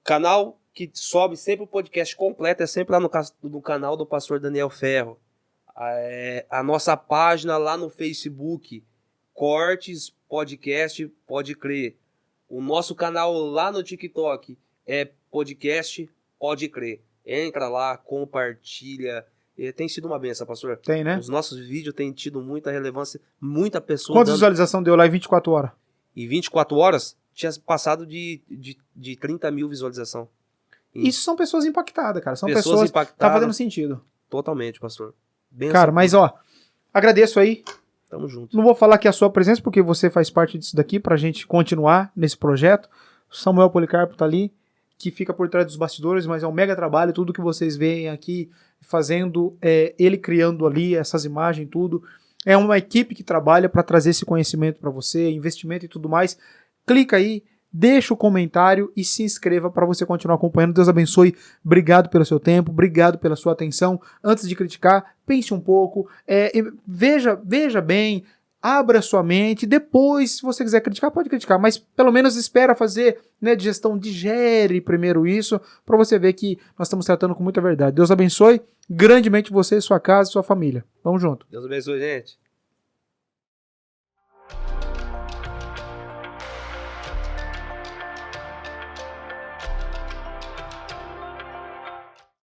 Canal que sobe sempre o podcast completo, é sempre lá no canal do pastor Daniel Ferro. A nossa página lá no Facebook, Cortes Podcast Pode Crer. O nosso canal lá no TikTok é Podcast Pode Crer. Entra lá, compartilha. Tem sido uma benção, pastor. Tem, né? Os nossos vídeos têm tido muita relevância, muita pessoa. Quantas visualizações deu lá em 24 horas? Em 24 horas, tinha passado de 30 mil visualizações. Isso são pessoas impactadas, cara. São pessoas que impactadas. tá fazendo sentido. Totalmente, pastor. Benção. Cara, mas ó, agradeço aí. Tamo junto. Não vou falar que é a sua presença, porque você faz parte disso daqui pra gente continuar nesse projeto. Samuel Policarpo tá ali, que fica por trás dos bastidores, mas é um mega trabalho. Tudo que vocês veem aqui fazendo, ele criando ali essas imagens, tudo. É uma equipe que trabalha para trazer esse conhecimento para você, investimento e tudo mais. Clica aí, deixa o comentário e se inscreva para você continuar acompanhando. Deus abençoe. Obrigado pelo seu tempo, obrigado pela sua atenção. Antes de criticar, pense um pouco, veja bem, abra sua mente. Depois, se você quiser criticar, pode criticar, mas pelo menos espera fazer, né, digestão, digere primeiro isso, para você ver que nós estamos tratando com muita verdade. Deus abençoe grandemente você, sua casa e sua família. Vamos junto. Deus abençoe, gente.